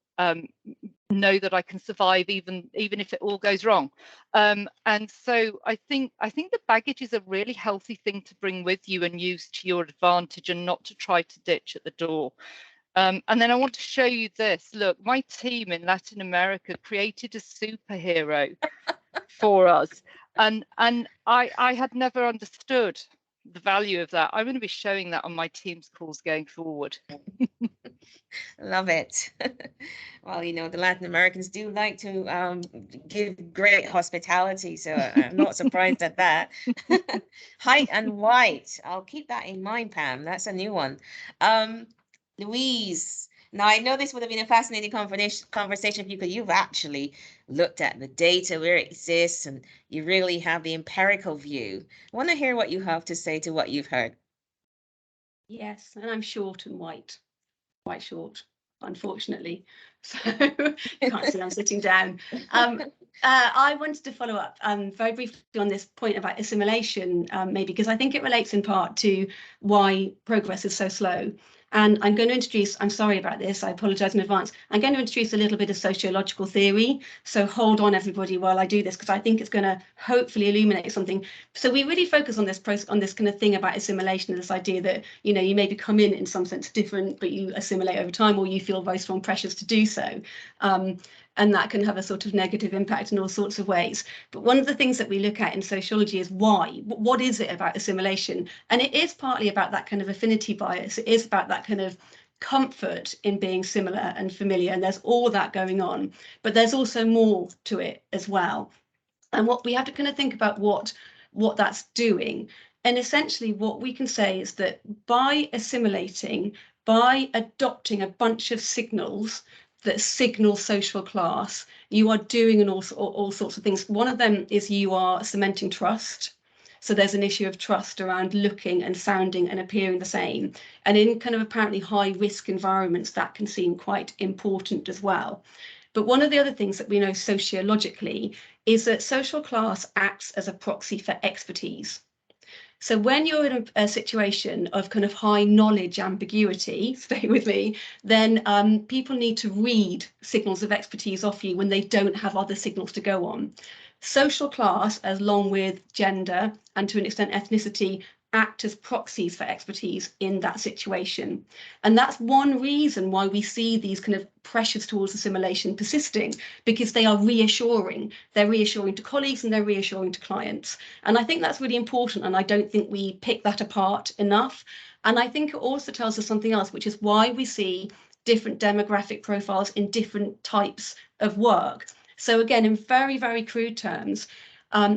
know that I can survive even if it all goes wrong. And so I think the baggage is a really healthy thing to bring with you and use to your advantage, and not to try to ditch at the door. And then I want to show you this. Look, my team in Latin America created a superhero for us, and I had never understood the value of that. I'm going to be showing that on my Teams calls going forward. Love it. Well, you know, the Latin Americans do like to give great hospitality, so I'm not surprised at that. Height and weight. I'll keep that in mind, Pam. That's a new one. Louise. Now, I know this would have been a fascinating conversation for you because you've actually looked at the data where it exists and you really have the empirical view. I want to hear what you have to say to what you've heard. Yes, and I'm short and white, quite short, unfortunately. So you can't see I'm sitting down. I wanted to follow up very briefly on this point about assimilation, maybe because I think it relates in part to why progress is so slow. And I'm going to introduce, I'm sorry about this, I apologise in advance. I'm going to introduce a little bit of sociological theory. So hold on, everybody, while I do this, because I think it's going to hopefully illuminate something. So we really focus on this kind of thing about assimilation, and this idea that, you know, you maybe come in some sense different, but you assimilate over time, or you feel very strong pressures to do so. And that can have a sort of negative impact in all sorts of ways. But one of the things that we look at in sociology is why. What is it about assimilation? And it is partly about that kind of affinity bias. It is about that kind of comfort in being similar and familiar. And there's all that going on. But there's also more to it as well. And what we have to kind of think about what that's doing. And essentially what we can say is that by assimilating, by adopting a bunch of signals that signal social class, you are doing all sorts of things. One of them is you are cementing trust. So there's an issue of trust around looking and sounding and appearing the same. And in kind of apparently high risk environments, that can seem quite important as well. But one of the other things that we know sociologically is that social class acts as a proxy for expertise. So when you're in a situation of kind of high knowledge ambiguity, stay with me, then people need to read signals of expertise off you when they don't have other signals to go on. Social class, along with gender and to an extent ethnicity, act as proxies for expertise in that situation. And that's one reason why we see these kind of pressures towards assimilation persisting, because they are reassuring. They're reassuring to colleagues and they're reassuring to clients. And I think that's really important. And I don't think we pick that apart enough. And I think it also tells us something else, which is why we see different demographic profiles in different types of work. So again, in very, very crude terms,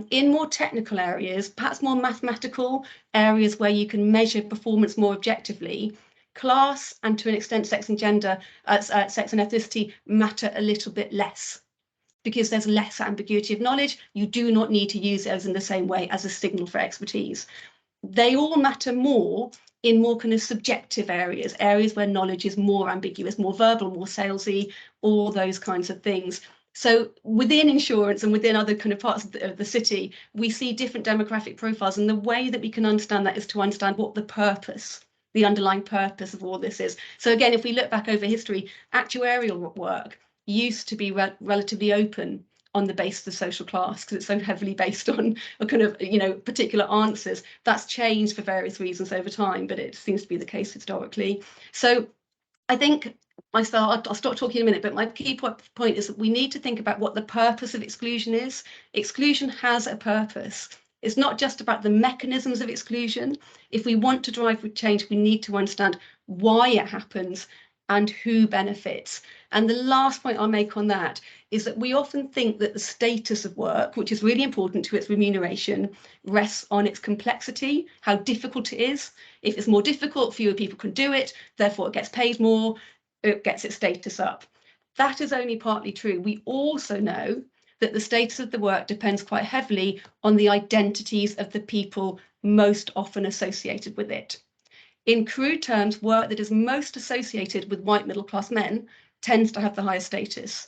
in more technical areas, perhaps more mathematical areas where you can measure performance more objectively, class and to an extent sex and gender, sex and ethnicity matter a little bit less because there's less ambiguity of knowledge. You do not need to use those in the same way as a signal for expertise. They all matter more in more kind of subjective areas where knowledge is more ambiguous, more verbal, more salesy, all those kinds of things. So within insurance and within other kind of parts of the city, we see different demographic profiles. And the way that we can understand that is to understand what the purpose, the underlying purpose of all this is. So again, if we look back over history, actuarial work used to be relatively open on the basis of social class because it's so heavily based on a kind of, you know, particular answers. That's changed for various reasons over time, but it seems to be the case historically. So I think I'll stop talking in a minute, but my key point is that we need to think about what the purpose of exclusion is. Exclusion has a purpose. It's not just about the mechanisms of exclusion. If we want to drive change, we need to understand why it happens and who benefits. And the last point I'll make on that is that we often think that the status of work, which is really important to its remuneration, rests on its complexity, how difficult it is. If it's more difficult, fewer people can do it, therefore it gets paid more, it gets its status up. That is only partly true. We also know that the status of the work depends quite heavily on the identities of the people most often associated with it. In crude terms, work that is most associated with white middle-class men tends to have the highest status.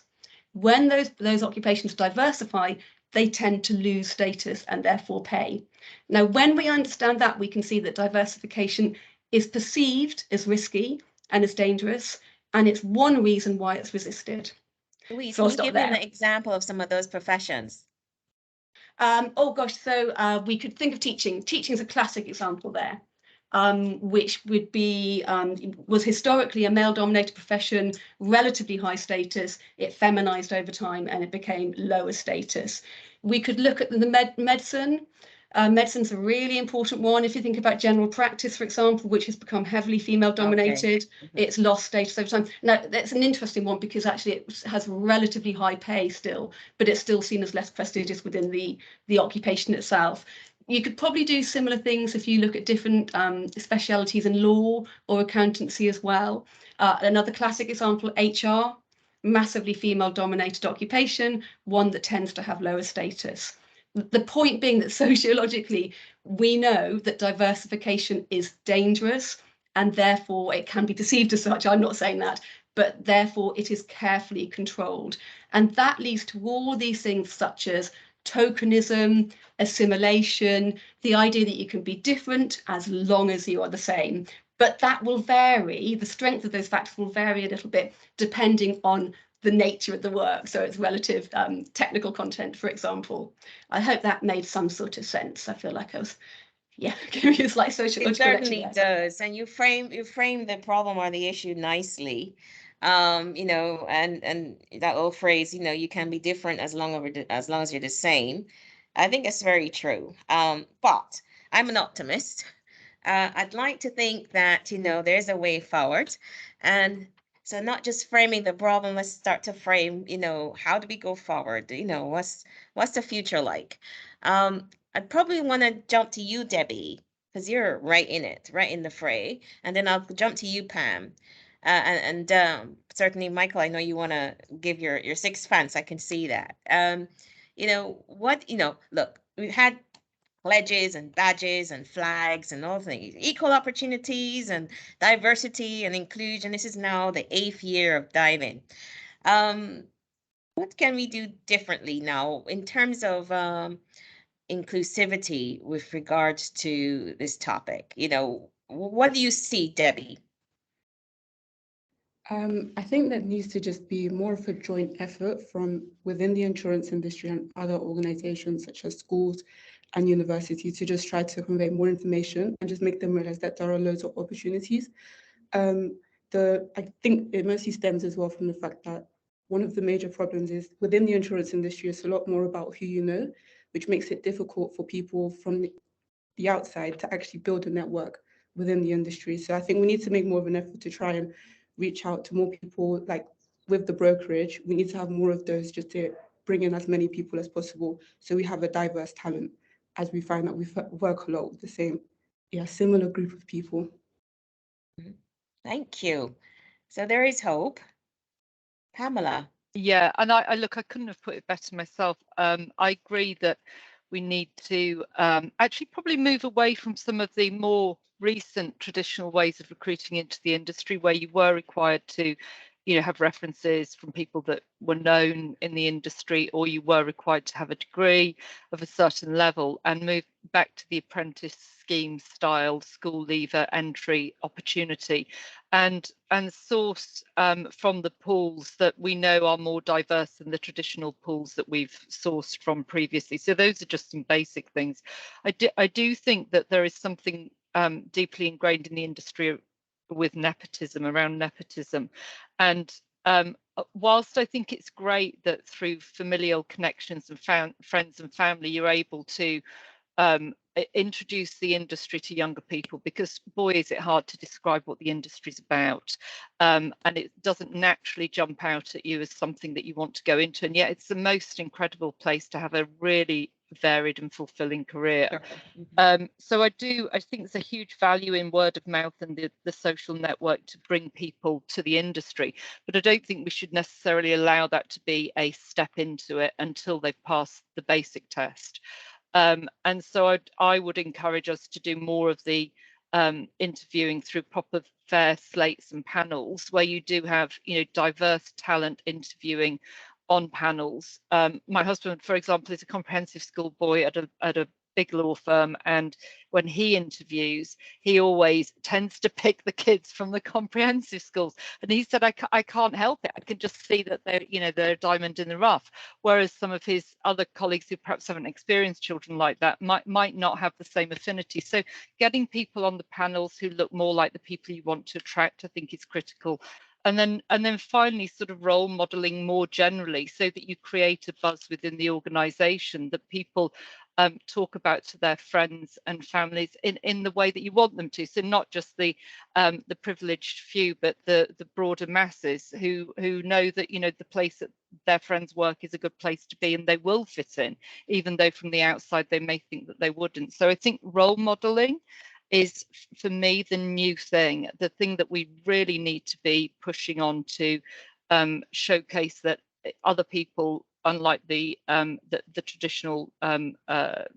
When those occupations diversify, they tend to lose status and therefore pay. Now, when we understand that, we can see that diversification is perceived as risky and as dangerous, and it's one reason why it's resisted. Louise, So can you give an example of some of those professions? Oh gosh, so we could think of teaching. Teaching is a classic example there. Which would be, was historically a male-dominated profession, relatively high status. It feminized over time and it became lower status. We could look at the medicine. Medicine's a really important one. If you think about general practice, for example, which has become heavily female dominated, it's lost status over time. Now, that's an interesting one because actually it has relatively high pay still, but it's still seen as less prestigious within the occupation itself. You could probably do similar things if you look at different specialities in law or accountancy as well. Another classic example, HR, massively female dominated occupation, one that tends to have lower status. The point being that sociologically, we know that diversification is dangerous and therefore it can be perceived as such. I'm not saying that, but therefore it is carefully controlled. And that leads to all these things such as tokenism, assimilation, the idea that you can be different as long as you are the same. But that will vary, the strength of those factors will vary a little bit depending on the nature of the work, so it's relative technical content, for example. I hope that made some sort of sense. I feel like I was, giving you a slight sociological. It certainly does, and you frame the problem or the issue nicely. You know, and that old phrase, you know, you can be different as long as you're the same. I think it's very true. But I'm an optimist. I'd like to think that, you know, there's a way forward, and so not just framing the problem, let's start to frame, you know, how do we go forward? You know, what's the future like? I'd probably want to jump to you, Debbie, because you're right in it, right in the fray. And then I'll jump to you, Pam. And certainly, Michael, I know you want to give your sixpence. I can see that. You know, look, we've had pledges and badges and flags and all things, equal opportunities and diversity and inclusion. This is now the 8th year of diving. What can we do differently now in terms of inclusivity with regards to this topic? You know, what do you see, Debbie? I think that needs to just be more of a joint effort from within the insurance industry and other organizations such as schools and universities to just try to convey more information and just make them realize that there are loads of opportunities. I think it mostly stems as well from the fact that one of the major problems is within the insurance industry, it's a lot more about who you know, which makes it difficult for people from the outside to actually build a network within the industry. So I think we need to make more of an effort to try and reach out to more people. Like with the brokerage, we need to have more of those just to bring in as many people as possible so we have a diverse talent, as we find that we work a lot with the same, similar group of people. Thank you. So there is hope. Pamela. Yeah, and I look, I couldn't have put it better myself. I agree that we need to actually probably move away from some of the more recent traditional ways of recruiting into the industry where you were required to, you know, have references from people that were known in the industry, or you were required to have a degree of a certain level, and move back to the apprentice scheme style school leaver entry opportunity, and source from the pools that we know are more diverse than the traditional pools that we've sourced from previously. So those are just some basic things. I do think that there is something deeply ingrained in the industry with nepotism, around nepotism. And whilst I think it's great that through familial connections and friends and family, you're able to introduce the industry to younger people, because boy, is it hard to describe what the industry's about. And it doesn't naturally jump out at you as something that you want to go into. And yet it's the most incredible place to have a really varied and fulfilling career. So I think there's a huge value in word of mouth and the social network to bring people to the industry, but I don't think we should necessarily allow that to be a step into it until they've passed the basic test. And so I would encourage us to do more of the interviewing through proper fair slates and panels where you do have, you know, diverse talent interviewing on panels. My husband, for example, is a comprehensive school boy at a big law firm, and when he interviews, he always tends to pick the kids from the comprehensive schools, and he said, I can't help it, I can just see that they're a diamond in the rough, whereas some of his other colleagues who perhaps haven't experienced children like that might not have the same affinity. So getting people on the panels who look more like the people you want to attract, I think, is critical. And then finally, sort of role modeling more generally, so that you create a buzz within the organization that people talk about to their friends and families in the way that you want them to. So not just the privileged few, but the broader masses who know that, you know, the place that their friends work is a good place to be and they will fit in, even though from the outside they may think that they wouldn't. So I think role modeling is, for me, the new thing, the thing that we really need to be pushing on to showcase that other people, unlike the traditional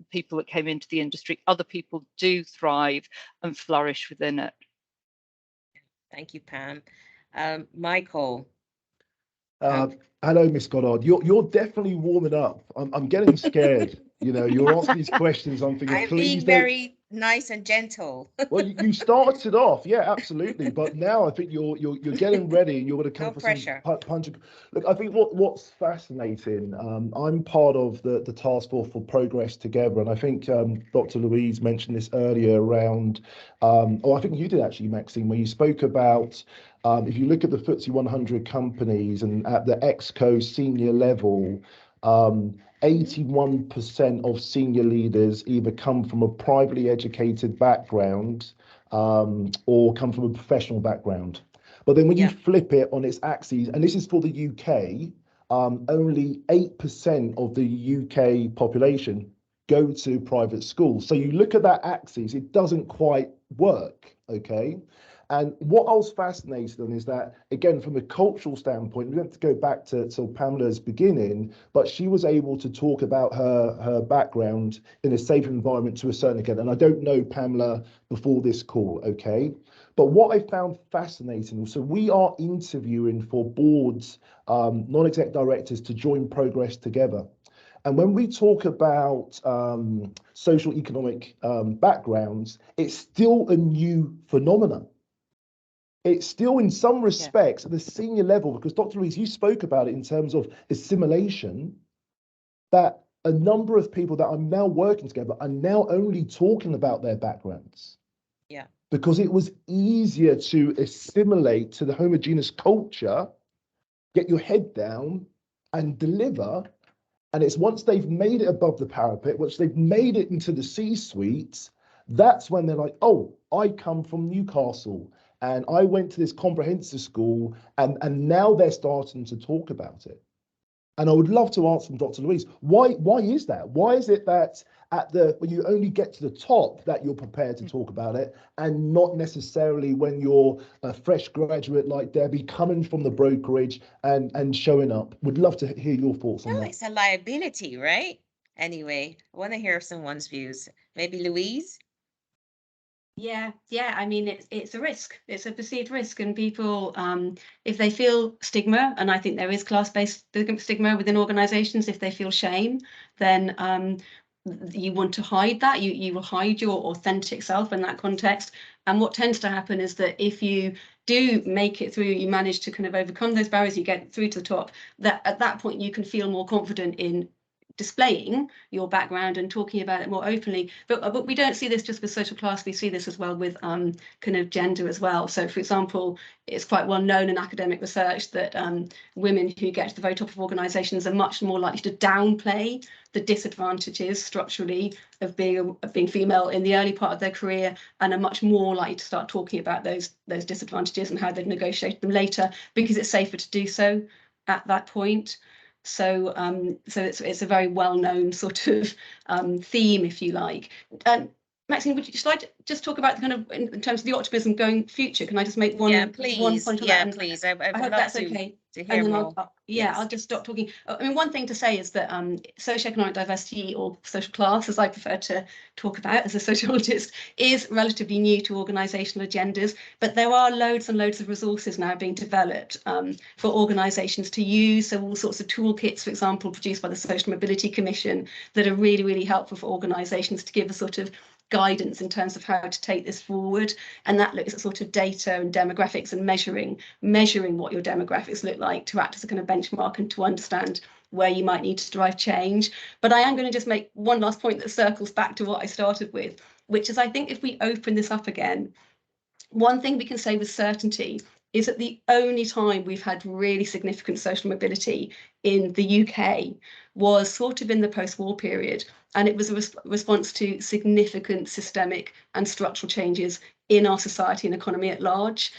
people that came into the industry, other people do thrive and flourish within it. Thank you, Pam. Michael. Hello, Miss Goddard. You're definitely warming up. I'm getting scared. You know, you're asking these questions. I'm thinking, I'm please being very nice and gentle. Well, you started off, yeah, absolutely. But now I think you're getting ready, and you're going to come No for pressure. some punch. Look, I think what's fascinating. I'm part of the task force for Progress Together, and I think Dr. Louise mentioned this earlier around. I think you did actually, Maxine, where you spoke about. If you look at the FTSE 100 companies and at the Exco senior level, 81% of senior leaders either come from a privately educated background or come from a professional background. But then when you flip it on its axes, and this is for the UK, only 8% of the UK population go to private schools. So you look at that axis, it doesn't quite work, okay? And what I was fascinated on is that, again, from a cultural standpoint, we have to go back to Pamela's beginning, but she was able to talk about her background in a safe environment to a certain extent. And I don't know Pamela before this call, okay? But what I found fascinating, so we are interviewing for boards, non-exec directors to join Progress Together. And when we talk about social economic backgrounds, it's still a new phenomenon. It's still, in some respects, at the senior level, because Dr. Louise, you spoke about it in terms of assimilation, that a number of people that are now working together are now only talking about their backgrounds. Yeah. Because it was easier to assimilate to the homogeneous culture, get your head down and deliver. And it's once they've made it above the parapet, once they've made it into the C-suite, that's when they're like, oh, I come from Newcastle and I went to this comprehensive school, and now they're starting to talk about it. And I would love to ask from Dr. Louise, why is that? Why is it that when you only get to the top that you're prepared to talk about it, and not necessarily when you're a fresh graduate like Debbie coming from the brokerage and showing up? Would love to hear your thoughts on No, that. it's a liability, right? Anyway, I want to hear someone's views. Maybe Louise? Yeah. I mean, it's a risk. It's a perceived risk, and people, if they feel stigma, and I think there is class-based stigma within organisations, if they feel shame, then you want to hide that. You will hide your authentic self in that context. And what tends to happen is that if you do make it through, you manage to kind of overcome those barriers, you get through to the top, that at that point you can feel more confident in displaying your background and talking about it more openly. But we don't see this just with social class, we see this as well with kind of gender as well. So for example, it's quite well known in academic research that women who get to the very top of organisations are much more likely to downplay the disadvantages structurally of being female in the early part of their career, and are much more likely to start talking about those disadvantages and how they've negotiated them later, because it's safer to do so at that point. So it's a very well-known sort of theme, if you like. Maxine, should I just talk about kind of in terms of the optimism going future? Can I just make one point on that? Yeah, please. I hope that's okay. To hear and then more. I'll just stop talking. I mean, one thing to say is that socio-economic diversity, or social class, as I prefer to talk about as a sociologist, is relatively new to organisational agendas, but there are loads and loads of resources now being developed for organisations to use. So all sorts of toolkits, for example, produced by the Social Mobility Commission, that are really, really helpful for organisations to give a sort of guidance in terms of how to take this forward. And that looks at sort of data and demographics and measuring what your demographics look like to act as a kind of benchmark and to understand where you might need to drive change. But I am going to just make one last point that circles back to what I started with, which is I think if we open this up again, one thing we can say with certainty is that the only time we've had really significant social mobility in the UK was sort of in the post-war period. And it was a response to significant systemic and structural changes in our society and economy at large,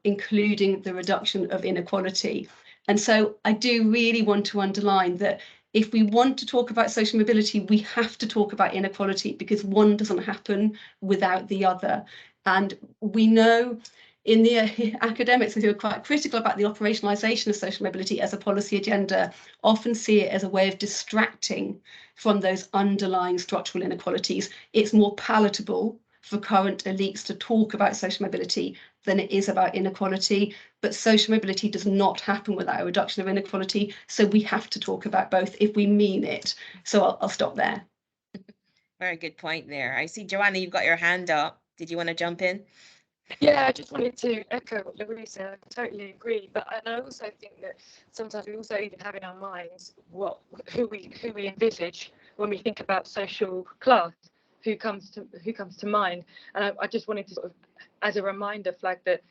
including the reduction of inequality. And so I do really want to underline that if we want to talk about social mobility, we have to talk about inequality, because one doesn't happen without the other. And we know in the academics who are quite critical about the operationalization of social mobility as a policy agenda often see it as a way of distracting from those underlying structural inequalities. It's more palatable for current elites to talk about social mobility than it is about inequality. But social mobility does not happen without a reduction of inequality. So we have to talk about both if we mean it. So I'll stop there. Very good point there. I see, Joanna, you've got your hand up. Did you want to jump in? Yeah, I just wanted to echo what Louise said. I totally agree. But I also think that sometimes we also even have in our minds who we envisage when we think about social class, who comes to mind. And I just wanted to sort of, as a reminder, flag that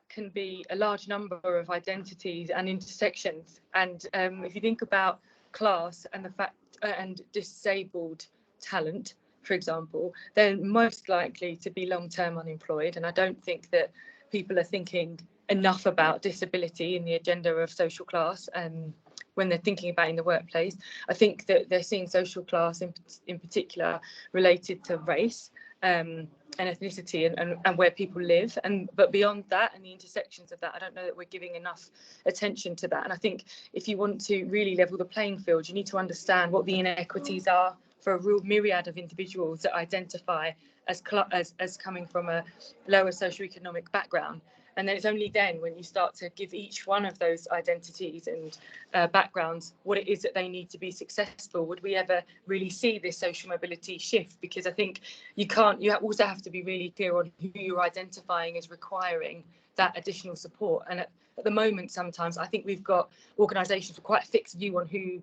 can be a large number of identities and intersections. And if you think about class and the fact and disabled talent, for example, they're most likely to be long-term unemployed. And I don't think that people are thinking enough about disability in the agenda of social class when they're thinking about in the workplace. I think that they're seeing social class in particular related to race and ethnicity and where people live. But beyond that and the intersections of that, I don't know that we're giving enough attention to that. And I think if you want to really level the playing field, you need to understand what the inequities are for a real myriad of individuals that identify as coming from a lower socioeconomic background. And then it's only then when you start to give each one of those identities and backgrounds what it is that they need to be successful, would we ever really see this social mobility shift? Because I think you also have to be really clear on who you're identifying as requiring that additional support. And at the moment, sometimes I think we've got organisations with quite a fixed view on who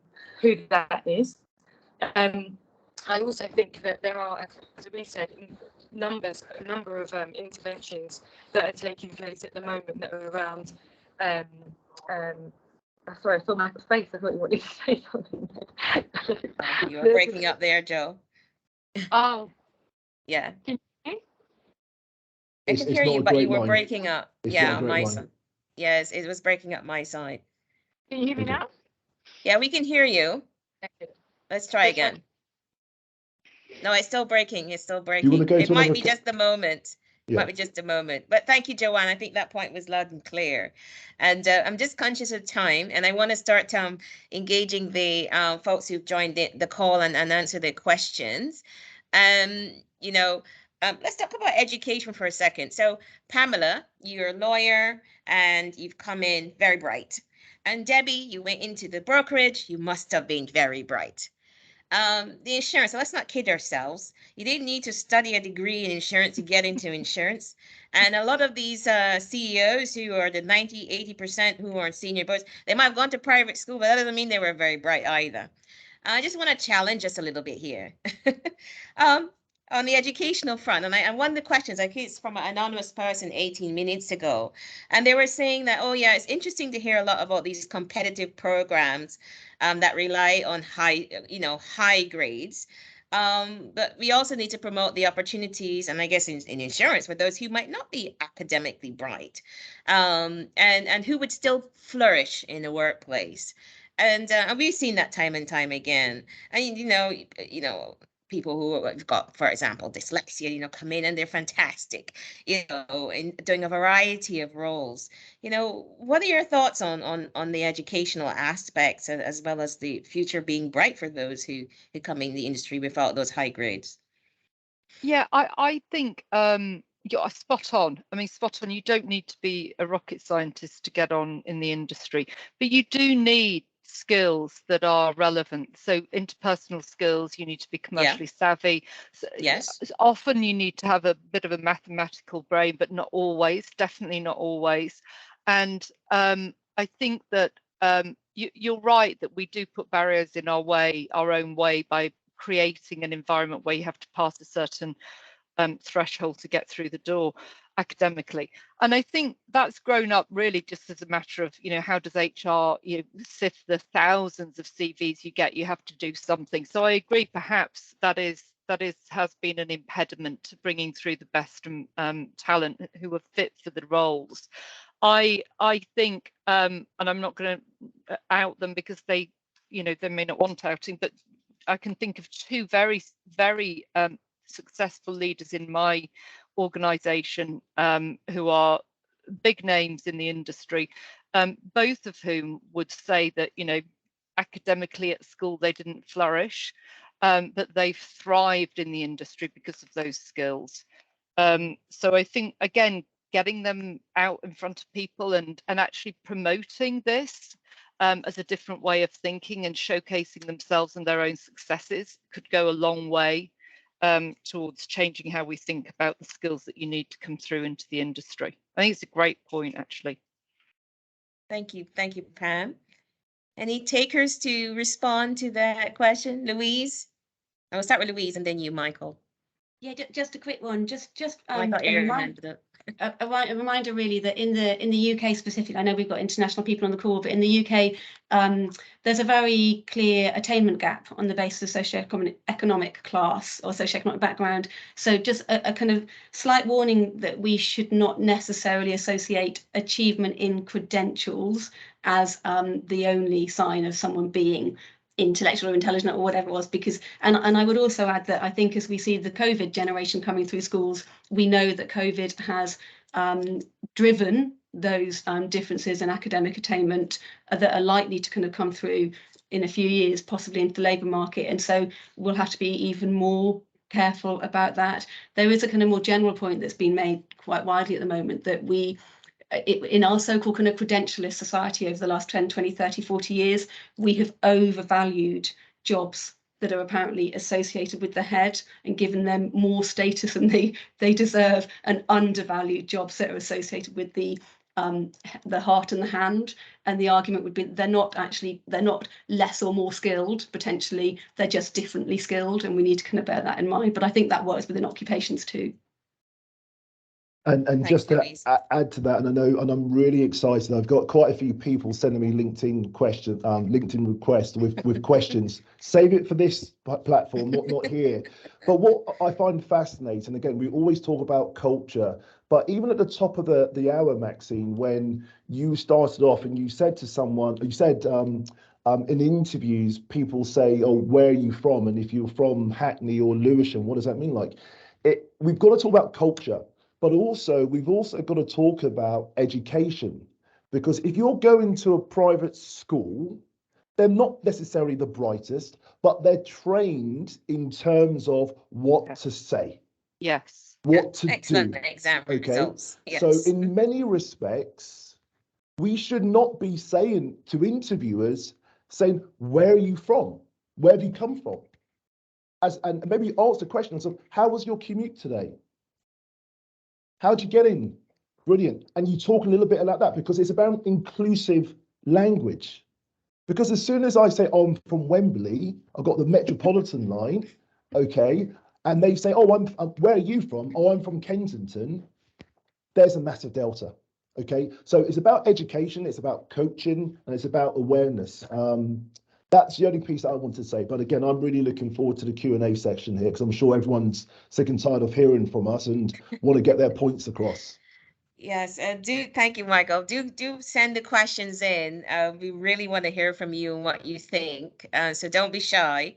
that is. I also think that there are, as we said, a number of interventions that are taking place at the moment that are around. Sorry, I saw my face. I thought you wanted to say something. You were breaking up there, Joe. Oh, yeah. Can you hear me? I can hear you, but you were breaking up. It's yeah, on my side. Yes, it was breaking up my side. Can you hear me now? Yeah, we can hear you. Let's try again. No, it's still breaking. It's still breaking. It might be just a moment. Might be just a moment. But thank you, Joanne. I think that point was loud and clear. And I'm just conscious of time, and I want to start engaging the folks who've joined the call and answer the questions. Let's talk about education for a second. So, Pamela, you're a lawyer and you've come in very bright. And Debbie, you went into the brokerage. You must have been very bright. The insurance, so let's not kid ourselves. You didn't need to study a degree in insurance to get into insurance. And a lot of these CEOs who are the 90-80% who are senior boards, they might have gone to private school, but that doesn't mean they were very bright either. I just want to challenge us a little bit here. On the educational front, and one of the questions, I think it's from an anonymous person 18 minutes ago, and they were saying that, oh yeah, it's interesting to hear a lot about these competitive programs that rely on high grades. But we also need to promote the opportunities, and I guess in insurance, for those who might not be academically bright, and who would still flourish in the workplace. And we've seen that time and time again. And people who have got, for example, dyslexia, come in and they're fantastic, in doing a variety of roles. What are your thoughts on the educational aspects, as well as the future being bright for those who come in the industry without those high grades? Yeah, I think you're spot on. I mean, spot on. You don't need to be a rocket scientist to get on in the industry, but you do need skills that are relevant. So interpersonal skills, you need to be commercially savvy. So yes. Often you need to have a bit of a mathematical brain, but not always, definitely not always. And I think that you're right that we do put barriers in our own way, by creating an environment where you have to pass a certain threshold to get through the door academically. And I think that's grown up really just as a matter of, how does HR, sift the thousands of CVs you get? You have to do something. So I agree, perhaps that has been an impediment to bringing through the best talent who are fit for the roles. I think, and I'm not going to out them because they may not want outing, but I can think of two very, very successful leaders in my organisation who are big names in the industry, both of whom would say that, academically at school they didn't flourish, but they've thrived in the industry because of those skills. So I think, again, getting them out in front of people and actually promoting this as a different way of thinking and showcasing themselves and their own successes could go a long way towards changing how we think about the skills that you need to come through into the industry. I think it's a great point, actually. Thank you, Pam. Any takers to respond to that question? Louise? I will start with Louise and then you, Michael. Yeah, just a quick one. Just I got your hand up. A reminder really that in the UK specifically, I know we've got international people on the call, but in the UK there's a very clear attainment gap on the basis of socio-economic class or socio-economic background. So just a kind of slight warning that we should not necessarily associate achievement in credentials as the only sign of someone being intellectual or intelligent or whatever it was, because and I would also add that I think as we see the COVID generation coming through schools, we know that COVID has driven those differences in academic attainment that are likely to kind of come through in a few years, possibly into the labour market, and so we'll have to be even more careful about that. There is a kind of more general point that's been made quite widely at the moment that in our so-called kind of credentialist society over the last 10, 20, 30, 40 years, we have overvalued jobs that are apparently associated with the head and given them more status than they deserve, and undervalued jobs that are associated with the heart and the hand. And the argument would be they're not less or more skilled, potentially, they're just differently skilled, and we need to kind of bear that in mind. But I think that works within occupations too. And just to add to that, and I'm really excited. I've got quite a few people sending me LinkedIn requests with questions. Save it for this platform, not here. But what I find fascinating, again, we always talk about culture, but even at the top of the hour, Maxine, when you started off and you said to someone, in interviews, people say, "Oh, where are you from?" And if you're from Hackney or Lewisham, what does that mean? We've got to talk about culture. But also, we've also got to talk about education, because if you're going to a private school, they're not necessarily the brightest, but they're trained in terms of what to say. Yes. What to excellent do. exam Okay. results. Yes. So in many respects, we should not be saying to interviewers, where are you from? Where have you come from? And maybe ask the question of, how was your commute today? How'd you get in? Brilliant. And you talk a little bit about that, because it's about inclusive language. Because as soon as I say, "Oh, I'm from Wembley, I've got the Metropolitan line," okay, and they say, "Oh, where are you from?" "Oh, I'm from Kensington." There's a massive delta. Okay, so it's about education, it's about coaching, and it's about awareness. That's the only piece that I want to say. But again, I'm really looking forward to the Q&A section here, because I'm sure everyone's sick and tired of hearing from us and want to get their points across. Yes, thank you, Michael. Do send the questions in. We really want to hear from you and what you think. So don't be shy.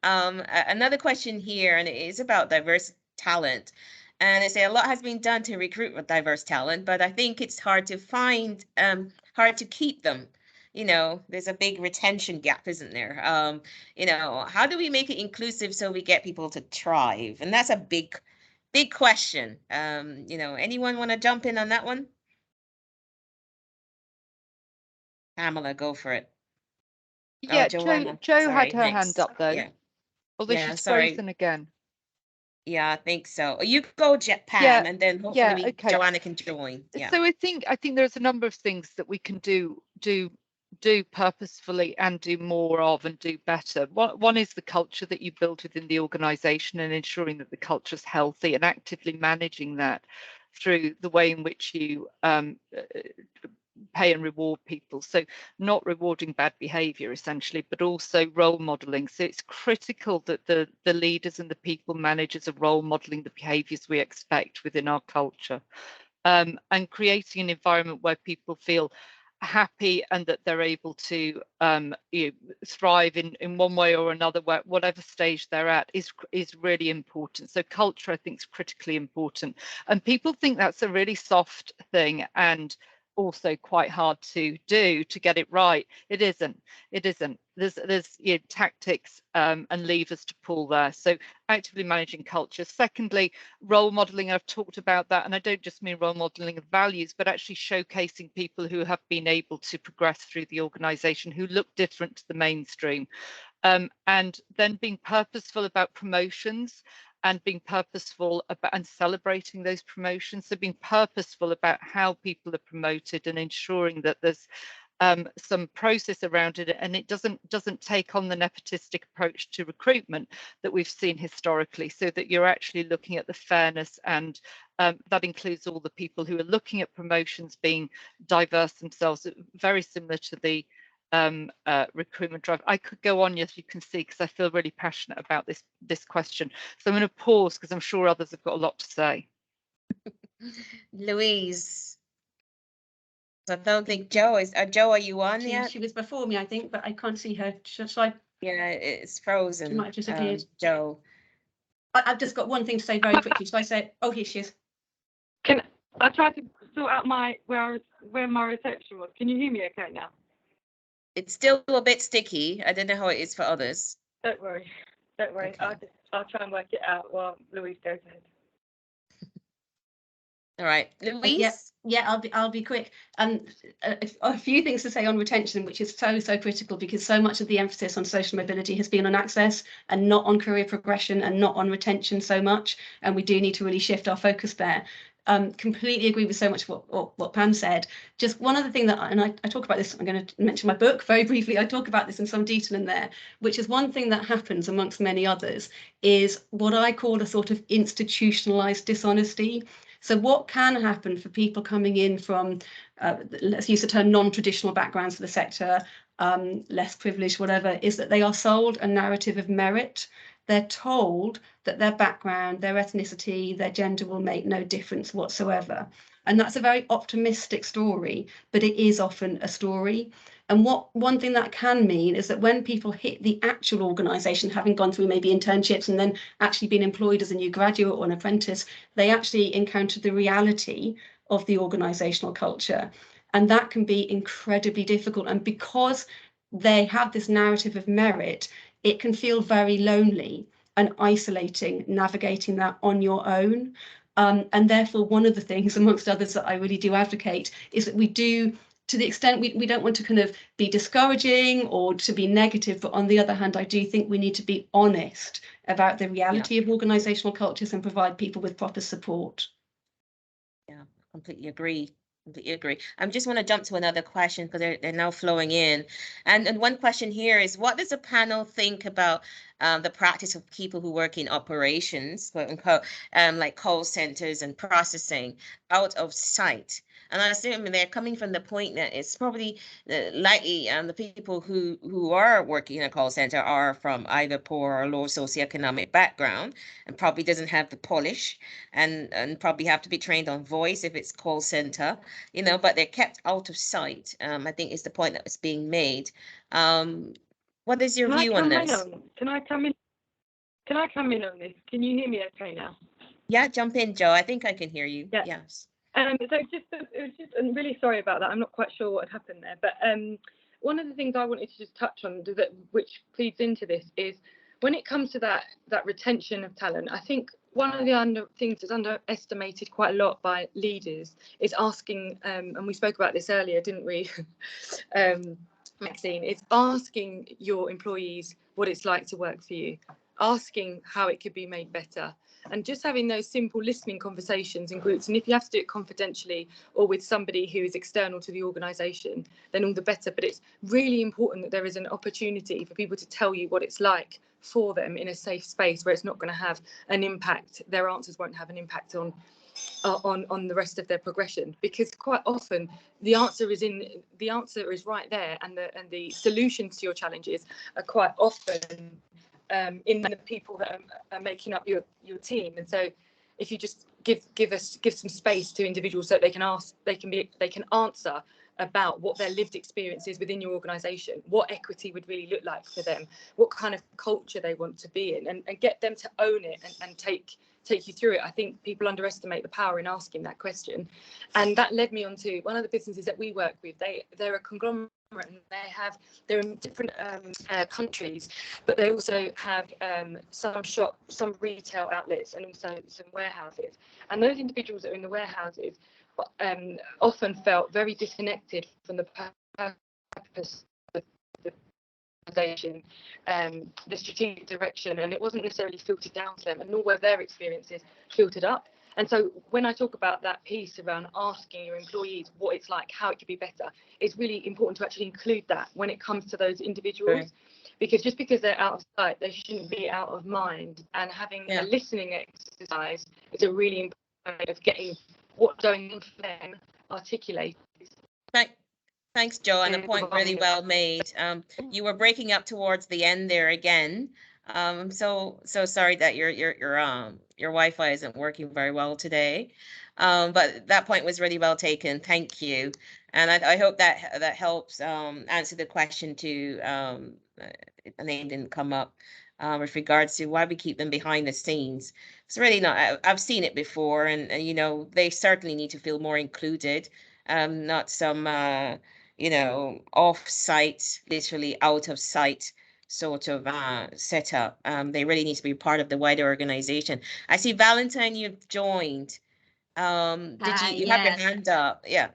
Another question here, and it is about diverse talent. And they say a lot has been done to recruit with diverse talent, but I think it's hard to find, hard to keep them. There's a big retention gap, isn't there? How do we make it inclusive so we get people to thrive? And that's a big question. Anyone want to jump in on that one? Pamela, go for it. Yeah, Jo had her hand up though. Yeah. Although she's frozen again. Yeah, I think so. You go, Pam, and then hopefully Joanna can join. Yeah. So I think there's a number of things that we can do do purposefully and do more of and do better. One is the culture that you build within the organisation and ensuring that the culture is healthy and actively managing that through the way in which you pay and reward people. So not rewarding bad behaviour essentially, but also role modelling. So it's critical that the leaders and the people managers are role modelling the behaviours we expect within our culture, and creating an environment where people feel happy and that they're able to thrive in one way or another, whatever stage they're at, is really important. So culture, I think, is critically important, and people think that's a really soft thing and also quite hard to do, to get it right. It isn't. There's tactics and levers to pull there. So actively managing culture. Secondly, role modeling. I've talked about that, and I don't just mean role modeling of values, but actually showcasing people who have been able to progress through the organisation, who look different to the mainstream, and then being purposeful about promotions and being purposeful about and celebrating those promotions. So being purposeful about how people are promoted and ensuring that there's some process around it, and it doesn't take on the nepotistic approach to recruitment that we've seen historically, so that you're actually looking at the fairness, and that includes all the people who are looking at promotions being diverse themselves, very similar to the recruitment drive. I could go on, as you can see, because I feel really passionate about this question. So I'm going to pause because I'm sure others have got a lot to say. Louise. I don't think Joe is. Joe, are you on yet? She was before me, I think, but I can't see her. Should I? Yeah, it's frozen. She might have disappeared. Joe. I've just got one thing to say very quickly. Should I say? Oh, here she is. Can I try to sort out where my reception was? Can you hear me okay now? It's still a bit sticky. I don't know how it is for others. Don't worry. Okay. I'll try and work it out while Louise goes ahead. All right, Louise. Yeah, I'll be quick. A few things to say on retention, which is so critical, because so much of the emphasis on social mobility has been on access and not on career progression and not on retention so much. And we do need to really shift our focus there. Completely agree with so much what Pam said. Just one other thing I talk about this, I'm going to mention my book very briefly. I talk about this in some detail in there, which is one thing that happens amongst many others, is what I call a sort of institutionalized dishonesty. So what can happen for people coming in from, let's use the term, non-traditional backgrounds for the sector, less privileged, whatever, is that they are sold a narrative of merit. They're told that their background, their ethnicity, their gender will make no difference whatsoever. And that's a very optimistic story, but it is often a story. And one thing that can mean is that when people hit the actual organisation, having gone through maybe internships and then actually been employed as a new graduate or an apprentice, they actually encounter the reality of the organisational culture. And that can be incredibly difficult. And because they have this narrative of merit, it can feel very lonely and isolating, navigating that on your own. And therefore, one of the things, amongst others, that I really do advocate is that we do, to the extent we don't want to kind of be discouraging or to be negative, but on the other hand, I do think we need to be honest about the reality of organisational cultures and provide people with proper support. Yeah, completely agree. I just want to jump to another question because they're now flowing in. And one question here is, what does the panel think about the practice of people who work in operations, quote unquote, like call centers and processing, out of sight? And I assume they're coming from the point that it's probably likely the people who are working in a call center are from either poor or low socioeconomic background and probably doesn't have the polish and probably have to be trained on voice if it's call center, but they're kept out of sight. I think is the point that was being made. What is your view on this? Can I come in? Can I come in on this? Can you hear me okay now? Yeah, jump in, Joe. I think I can hear you. Yeah. Yes. So I'm really sorry about that. I'm not quite sure what had happened there, but one of the things I wanted to just touch on, which feeds into this, is when it comes to that retention of talent. I think one of the things that's underestimated quite a lot by leaders is asking, and we spoke about this earlier, didn't we, Maxine? It's asking your employees what it's like to work for you. asking how it could be made better, and just having those simple listening conversations in groups. And if you have to do it confidentially or with somebody who is external to the organisation, then all the better. But it's really important that there is an opportunity for people to tell you what it's like for them in a safe space where it's not going to have an impact. Their answers won't have an impact on the rest of their progression, because quite often the answer is right there, and the solutions to your challenges are quite often in the people that are making up your team. And so if you just give some space to individuals so that they can answer about what their lived experience is within your organisation, what equity would really look like for them, what kind of culture they want to be in, and get them to own it and take you through it. I think people underestimate the power in asking that question. And that led me on to one of the businesses that we work with. They're a conglomerate, and they're in different countries, but they also have some retail outlets, and also some warehouses. And those individuals that are in the warehouses often felt very disconnected from the purpose of the organisation, the strategic direction, and it wasn't necessarily filtered down to them, and nor were their experiences filtered up. And so when I talk about that piece around asking your employees what it's like, how it could be better, it's really important to actually include that when it comes to those individuals. Right. Because just because they're out of sight, they shouldn't be out of mind. And having a listening exercise is a really important way of getting what's going on for them articulated. Thanks, Jo, and a point really well made. You were breaking up towards the end there again. So sorry that your Wi-Fi isn't working very well today. But that point was really well taken. Thank you. And I hope that helps answer the question to a name didn't come up with regards to why we keep them behind the scenes. It's really not. I've seen it before, and you know, they certainly need to feel more included. Not some off-site, literally out of sight sort of setup. They really need to be part of the wider organization. I see Valentine, you've joined. Did you have your hand up? Yeah.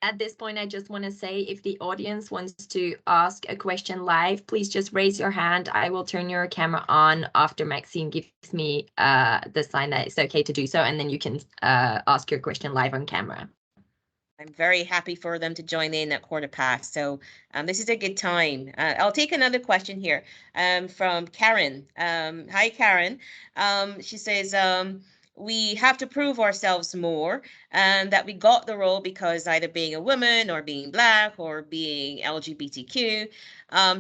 At this point, I just want to say, if the audience wants to ask a question live, please just raise your hand. I will turn your camera on after Maxine gives me the sign that it's okay to do so, and then you can ask your question live on camera. I'm very happy for them to join in at 1:15. So this is a good time. I'll take another question here from Karen. Hi, Karen. She says, we have to prove ourselves more, and that we got the role because either being a woman or being Black or being LGBTQ.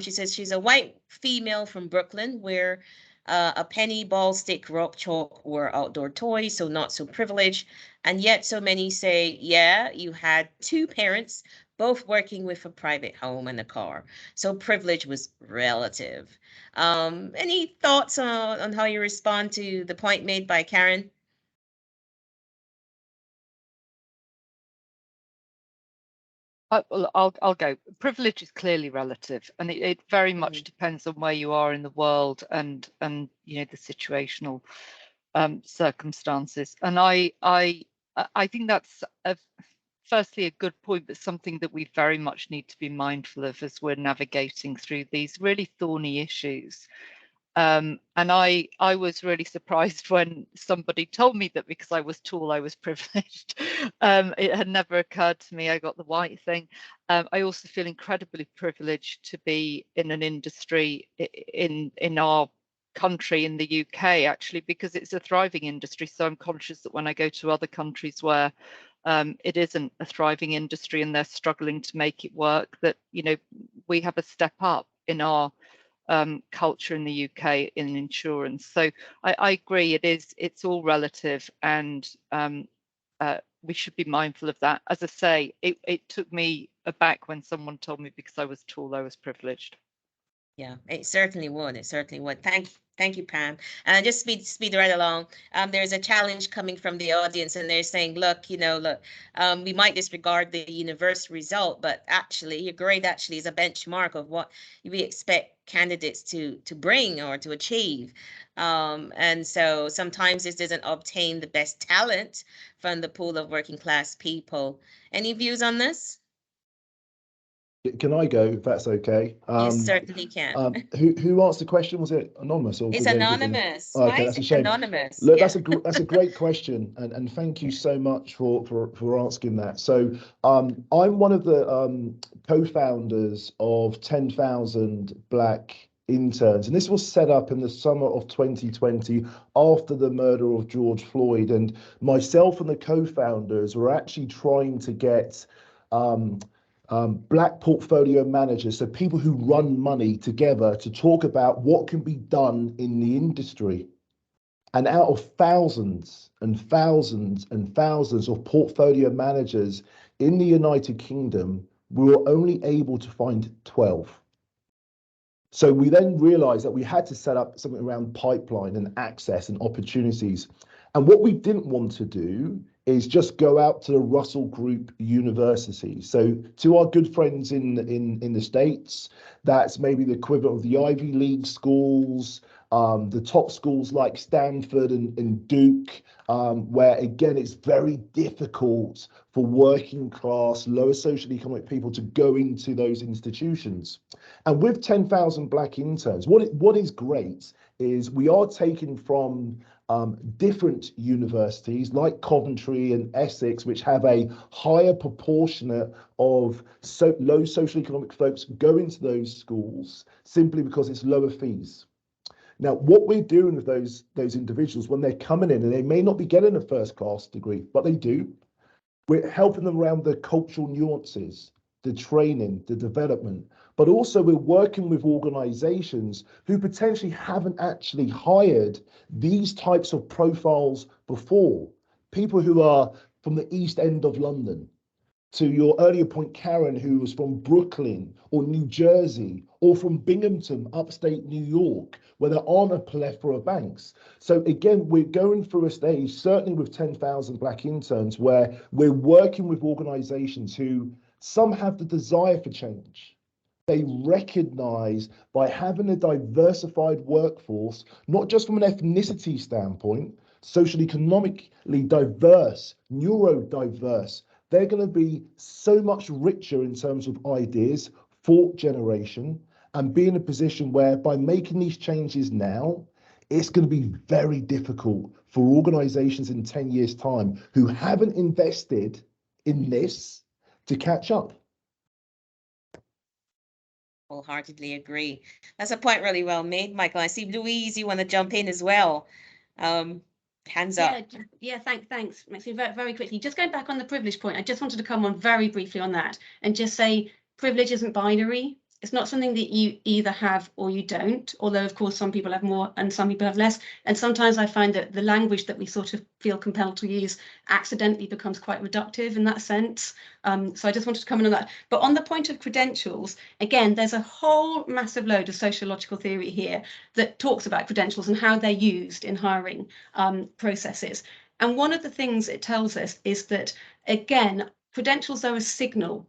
She says she's a white female from Brooklyn, where a penny, ball, stick, rock, chalk were outdoor toys, so not so privileged. And yet so many say, yeah, you had two parents, both working with a private home and a car. So privilege was relative. Any thoughts on how you respond to the point made by Karen? I'll go. Privilege is clearly relative, and it very much depends on where you are in the world and you know, the situational circumstances. And I think that's firstly a good point, but something that we very much need to be mindful of as we're navigating through these really thorny issues. And I was really surprised when somebody told me that because I was tall, I was privileged. It had never occurred to me. I got the white thing. I also feel incredibly privileged to be in an industry in our country, in the UK, actually, because it's a thriving industry. So I'm conscious that when I go to other countries where it isn't a thriving industry and they're struggling to make it work, that, you know, we have a step up in our culture in the UK in insurance. So I agree, it's all relative, and we should be mindful of that. As I say, it took me aback when someone told me because I was tall I was privileged. Yeah, it certainly would. It certainly would. Thank you, Pam. And just speed right along. There's a challenge coming from the audience, and they're saying, look, we might disregard the universal result, but actually, your grade actually is a benchmark of what we expect candidates to bring or to achieve. And so sometimes this doesn't obtain the best talent from the pool of working class people. Any views on this? Can I go, if that's okay? You certainly can. Who asked the question? Was it anonymous or? It's anonymous, Oh, okay, right? that's a It's shame. anonymous. Look, yeah. that's a great question, and thank you so much for asking that. So I'm one of the co-founders of 10,000 Black Interns, and this was set up in the summer of 2020 after the murder of George Floyd, and myself and the co-founders were actually trying to get Black portfolio managers, so people who run money, together to talk about what can be done in the industry. And out of thousands and thousands and thousands of portfolio managers in the United Kingdom, we were only able to find 12. So we then realized that we had to set up something around pipeline and access and opportunities. And what we didn't want to do is just go out to the Russell Group universities. So to our good friends in the States, that's maybe the equivalent of the Ivy League schools, the top schools like Stanford and Duke, where again, it's very difficult for working class, lower socioeconomic people to go into those institutions. And with 10,000 Black interns, what is great is we are taking from different universities like Coventry and Essex, which have a higher proportionate of low socioeconomic folks go into those schools simply because it's lower fees. Now, what we're doing with those individuals when they're coming in, and they may not be getting a first-class degree, but they do, we're helping them around the cultural nuances, the training, the development, but also we're working with organizations who potentially haven't actually hired these types of profiles before. People who are from the East End of London, to your earlier point, Karen, who was from Brooklyn or New Jersey, or from Binghamton, upstate New York, where there aren't a plethora of banks. So again, we're going through a stage, certainly with 10,000 Black interns, where we're working with organizations who some have the desire for change. They recognize by having a diversified workforce, not just from an ethnicity standpoint, socially economically diverse, neurodiverse, they're going to be so much richer in terms of ideas, thought generation, and be in a position where by making these changes now, it's going to be very difficult for organizations in 10 years' time who haven't invested in this to catch up. Wholeheartedly agree. That's a point really well made, Michael. I see Louise, you want to jump in as well. Hands up. Yeah, thanks, Maxine. Very quickly, just going back on the privilege point, I just wanted to come on very briefly on that and just say privilege isn't binary. It's not something that you either have or you don't, although of course some people have more and some people have less. And sometimes I find that the language that we sort of feel compelled to use accidentally becomes quite reductive in that sense. So I just wanted to comment on that. But on the point of credentials, again, there's a whole massive load of sociological theory here that talks about credentials and how they're used in hiring processes. And one of the things it tells us is that, again, credentials are a signal.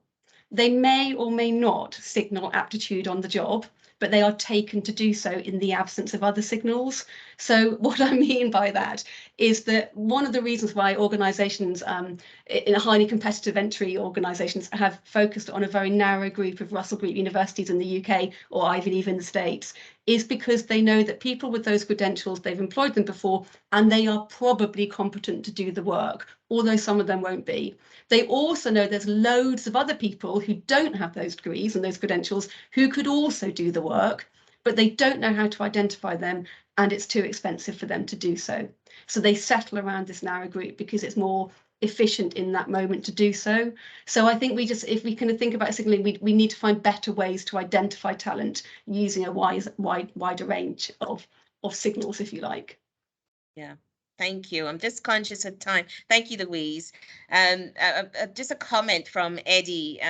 They may or may not signal aptitude on the job, but they are taken to do so in the absence of other signals. So what I mean by that is that one of the reasons why organisations in a highly competitive entry organisations have focused on a very narrow group of Russell Group universities in the UK or Ivy League in the States is because they know that people with those credentials, they've employed them before and they are probably competent to do the work, although some of them won't be. They also know there's loads of other people who don't have those degrees and those credentials who could also do the work, but they don't know how to identify them and it's too expensive for them to do so. So they settle around this narrow group because it's more efficient in that moment to do so. So I think if we kind of think about signaling, we need to find better ways to identify talent using a wider range of signals, if you like. Yeah. Thank you. I'm just conscious of time. Thank you, Louise. Just a comment from Eddie.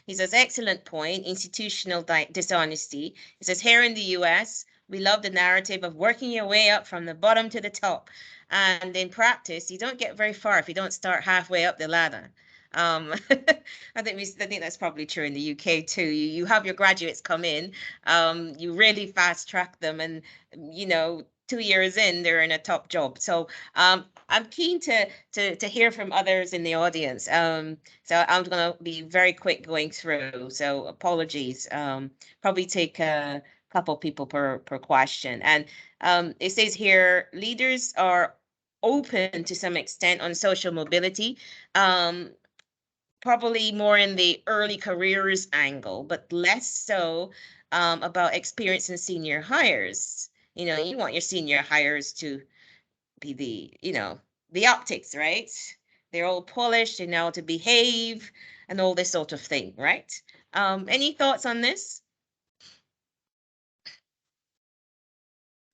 He says, excellent point, institutional dishonesty. He says, here in the US, we love the narrative of working your way up from the bottom to the top. And in practice, you don't get very far if you don't start halfway up the ladder. I think that's probably true in the UK too. You have your graduates come in, you really fast track them and, you know, 2 years in, they're in a top job. So I'm keen to hear from others in the audience. So I'm going to be very quick going through. So apologies. Probably take a couple people per question. And it says here, leaders are open to some extent on social mobility. Probably more in the early careers angle, but less so about experience in senior hires. You know, you want your senior hires to be the optics, right? They're all polished, they know how to behave and all this sort of thing, right? Any thoughts on this?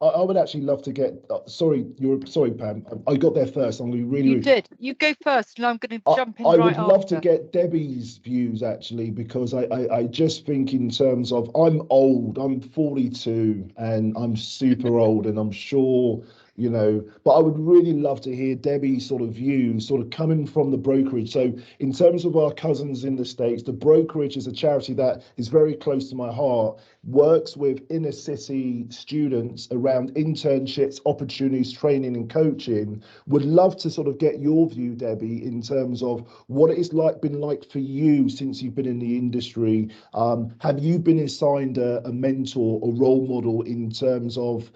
I would actually love to get, sorry, Pam. I got there first. I'm going to be really. You did. You go first, and I'm going to jump in I right would love after. to get Debbie's views actually, because I just think in terms of, I'm old, I'm 42 and I'm super old, and I'm sure, you know, but I would really love to hear Debbie's sort of views, sort of coming from the brokerage. So in terms of our cousins in the States, the brokerage is a charity that is very close to my heart, works with inner city students around internships, opportunities, training and coaching. Would love to sort of get your view, Debbie, in terms of what it's been like for you since you've been in the industry. Have you been assigned a mentor or role model in terms of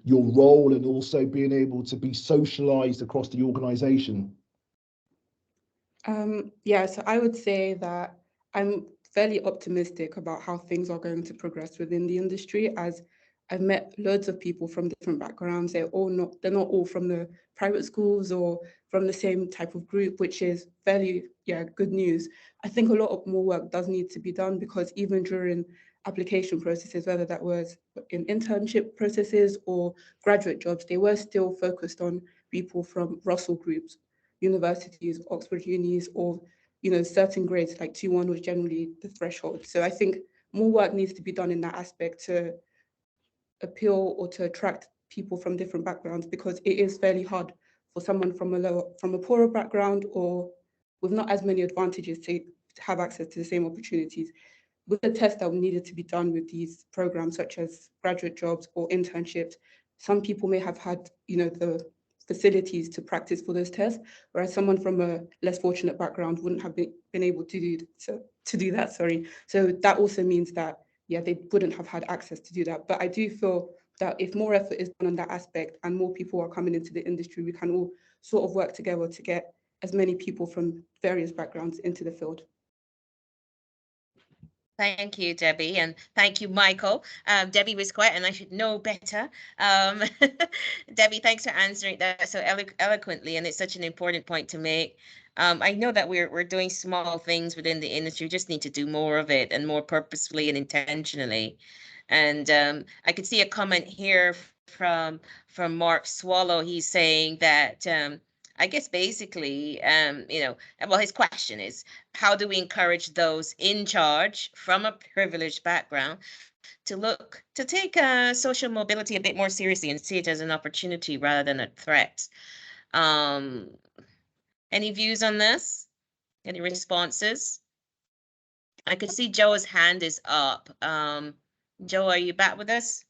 your role, and also being able to be socialized across the organization? Yeah, so I would say that I'm fairly optimistic about how things are going to progress within the industry, as I've met loads of people from different backgrounds. They're not all from the private schools or from the same type of group, which is fairly, good news. I think a lot of more work does need to be done, because even during application processes, whether that was in internship processes or graduate jobs, they were still focused on people from Russell groups, universities, Oxford unis, or certain grades like 2-1 was generally the threshold. So I think more work needs to be done in that aspect to appeal or to attract people from different backgrounds, because it is fairly hard for someone from a poorer background or with not as many advantages to have access to the same opportunities. With the tests that needed to be done with these programs, such as graduate jobs or internships, some people may have had, the facilities to practice for those tests, whereas someone from a less fortunate background wouldn't have been able to do that. So that also means that, they wouldn't have had access to do that. But I do feel that if more effort is done on that aspect and more people are coming into the industry, we can all sort of work together to get as many people from various backgrounds into the field. Thank you, Debbie, and thank you, Michael. Debbie was quiet, and I should know better. Debbie, thanks for answering that so eloquently, and it's such an important point to make. I know that we're doing small things within the industry. We just need to do more of it, and more purposefully and intentionally. And I could see a comment here from Mark Swallow. He's saying that I guess basically, well, his question is, how do we encourage those in charge from a privileged background to take social mobility a bit more seriously and see it as an opportunity rather than a threat? Any views on this? Any responses? I could see Joe's hand is up. Joe, are you back with us?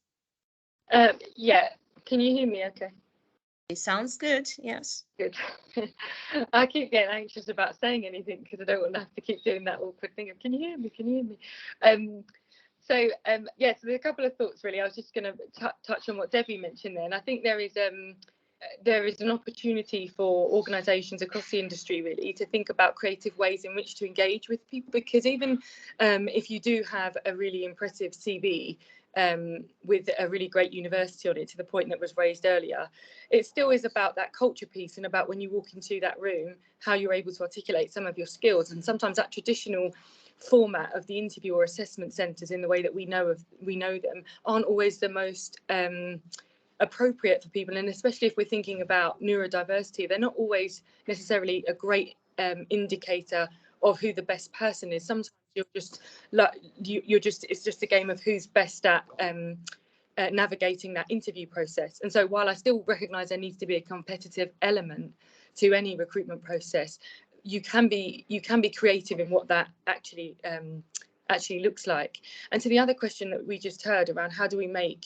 Yeah, can you hear me okay? It sounds good, yes. Good. I keep getting anxious about saying anything because I don't want to have to keep doing that awkward thing of, can you hear me? Can you hear me? So there's a couple of thoughts really. I was just going to touch on what Debbie mentioned there, and I think there is an opportunity for organisations across the industry really to think about creative ways in which to engage with people, because even if you do have a really impressive CV with a really great university on it, to the point that was raised earlier, it still is about that culture piece and about when you walk into that room, how you're able to articulate some of your skills. And sometimes that traditional format of the interview or assessment centres, in the way that we know them, aren't always the most appropriate for people. And especially if we're thinking about neurodiversity, they're not always necessarily a great indicator of who the best person is. Sometimes it's just a game of who's best at navigating that interview process. And so while I still recognise there needs to be a competitive element to any recruitment process, you can be creative in what that actually looks like. And to the other question that we just heard around how do we make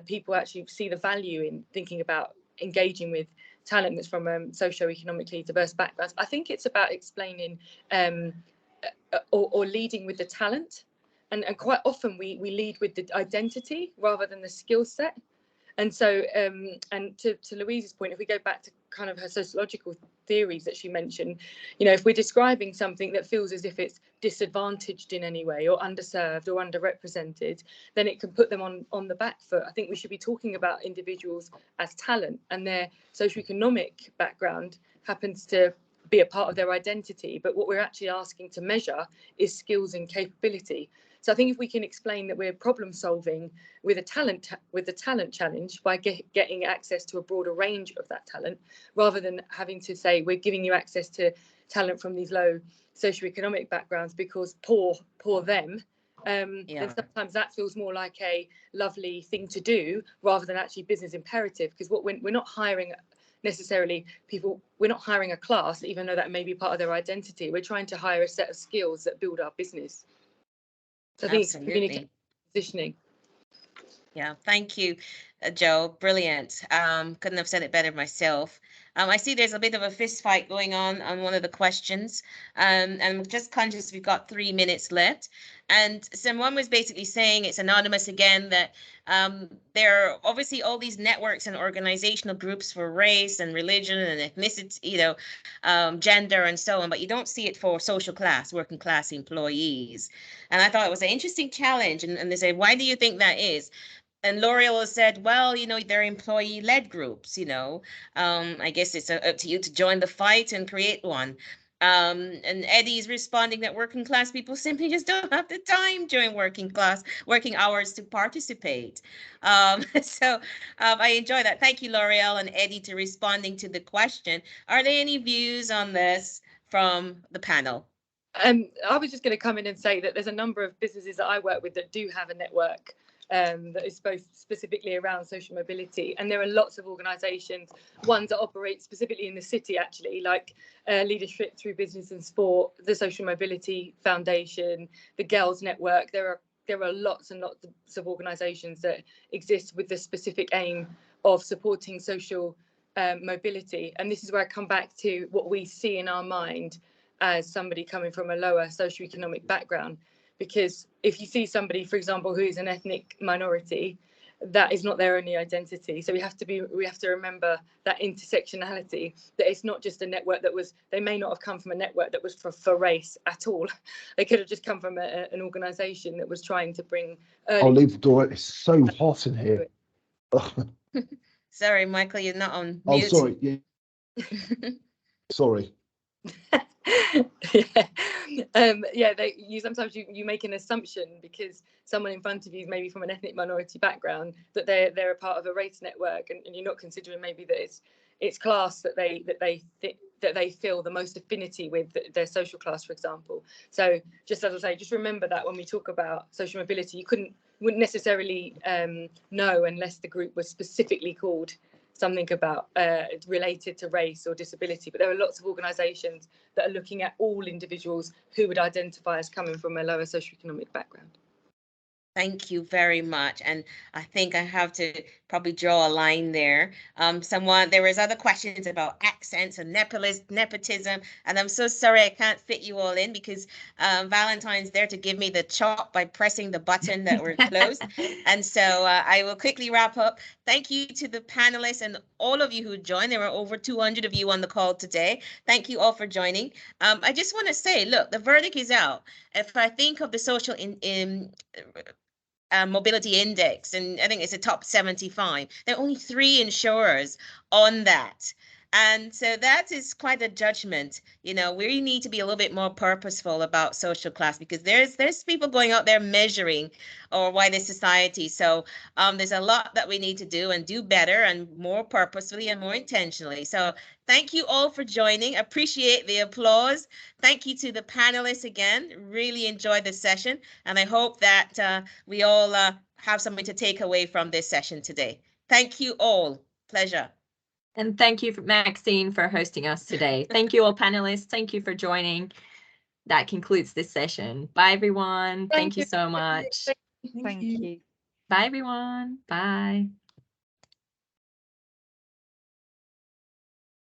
people actually see the value in thinking about engaging with talent that's from socio-economically diverse backgrounds. I think it's about explaining or leading with the talent. And quite often we lead with the identity rather than the skill set. And so, and to Louise's point, if we go back to kind of her sociological theories that she mentioned, you know, if we're describing something that feels as if it's disadvantaged in any way or underserved or underrepresented, then it can put them on the back foot. I think we should be talking about individuals as talent, and their socioeconomic background happens to be a part of their identity. But what we're actually asking to measure is skills and capability. So I think if we can explain that we're problem solving with a talent challenge by getting access to a broader range of that talent, rather than having to say we're giving you access to talent from these low socioeconomic backgrounds because poor them, then sometimes that feels more like a lovely thing to do rather than actually business imperative. Because what we're not hiring necessarily people, we're not hiring a class, even though that may be part of their identity. We're trying to hire a set of skills that build our business. So I think it's communication, positioning. Yeah, thank you, Joe. Brilliant. Couldn't have said it better myself. I see there's a bit of a fist fight going on one of the questions. And I'm just conscious we've got 3 minutes left. And someone was basically saying, it's anonymous again, that there are obviously all these networks and organizational groups for race and religion and ethnicity, you know, gender and so on, but you don't see it for social class, working class employees. And I thought it was an interesting challenge. And they said, why do you think that is? And L'Oreal has said, well, you know, they're employee-led groups, you know. I guess it's up to you to join the fight and create one. And Eddie's responding that working class people simply just don't have the time during working hours to participate. So I enjoy that. Thank you, L'Oreal and Eddie, to responding to the question. Are there any views on this from the panel? I was just going to come in and say that there's a number of businesses that I work with that do have a network that is both specifically around social mobility, and there are lots of organisations, ones that operate specifically in the city, actually, like Leadership Through Business and Sport, the Social Mobility Foundation, the Girls Network. There are lots and lots of organisations that exist with the specific aim of supporting social mobility. And this is where I come back to what we see in our mind as somebody coming from a lower socioeconomic background. Because if you see somebody, for example, who is an ethnic minority, that is not their only identity. So we have to remember that intersectionality, that it's not just a network they may not have come from a network that was for race at all. They could have just come from an organisation that was trying to bring I'll leave the door. It's so hot in here. Sorry, Michael, you're not on mute. Oh, sorry. Yeah. Sorry. Sometimes you make an assumption because someone in front of you is maybe from an ethnic minority background that they're a part of a race network, and you're not considering maybe that it's class that they feel the most affinity with, their social class, for example. So just as I say, just remember that when we talk about social mobility, you wouldn't necessarily know unless the group was specifically called something about related to race or disability. But there are lots of organisations that are looking at all individuals who would identify as coming from a lower socioeconomic background. Thank you very much. And I think I have to probably draw a line there. There was other questions about accents and nepotism, and I'm so sorry I can't fit you all in because Valentine's there to give me the chop by pressing the button that we're closed. And so I will quickly wrap up. Thank you to the panelists and all of you who joined. There were over 200 of you on the call today. Thank you all for joining. I just want to say, look, the verdict is out. If I think of the social mobility index, and I think it's a top 75. There are only 3 insurers on that. And so that is quite a judgment. You know, we need to be a little bit more purposeful about social class because there's people going out there measuring our wider society. So there's a lot that we need to do and do better and more purposefully and more intentionally. So thank you all for joining. Appreciate the applause. Thank you to the panelists again. Really enjoyed this session. And I hope that we all have something to take away from this session today. Thank you all. Pleasure. And thank you, Maxine, for hosting us today. Thank you all panelists. Thank you for joining. That concludes this session. Bye, everyone. Thank you so much. Thank you. Bye, everyone. Bye.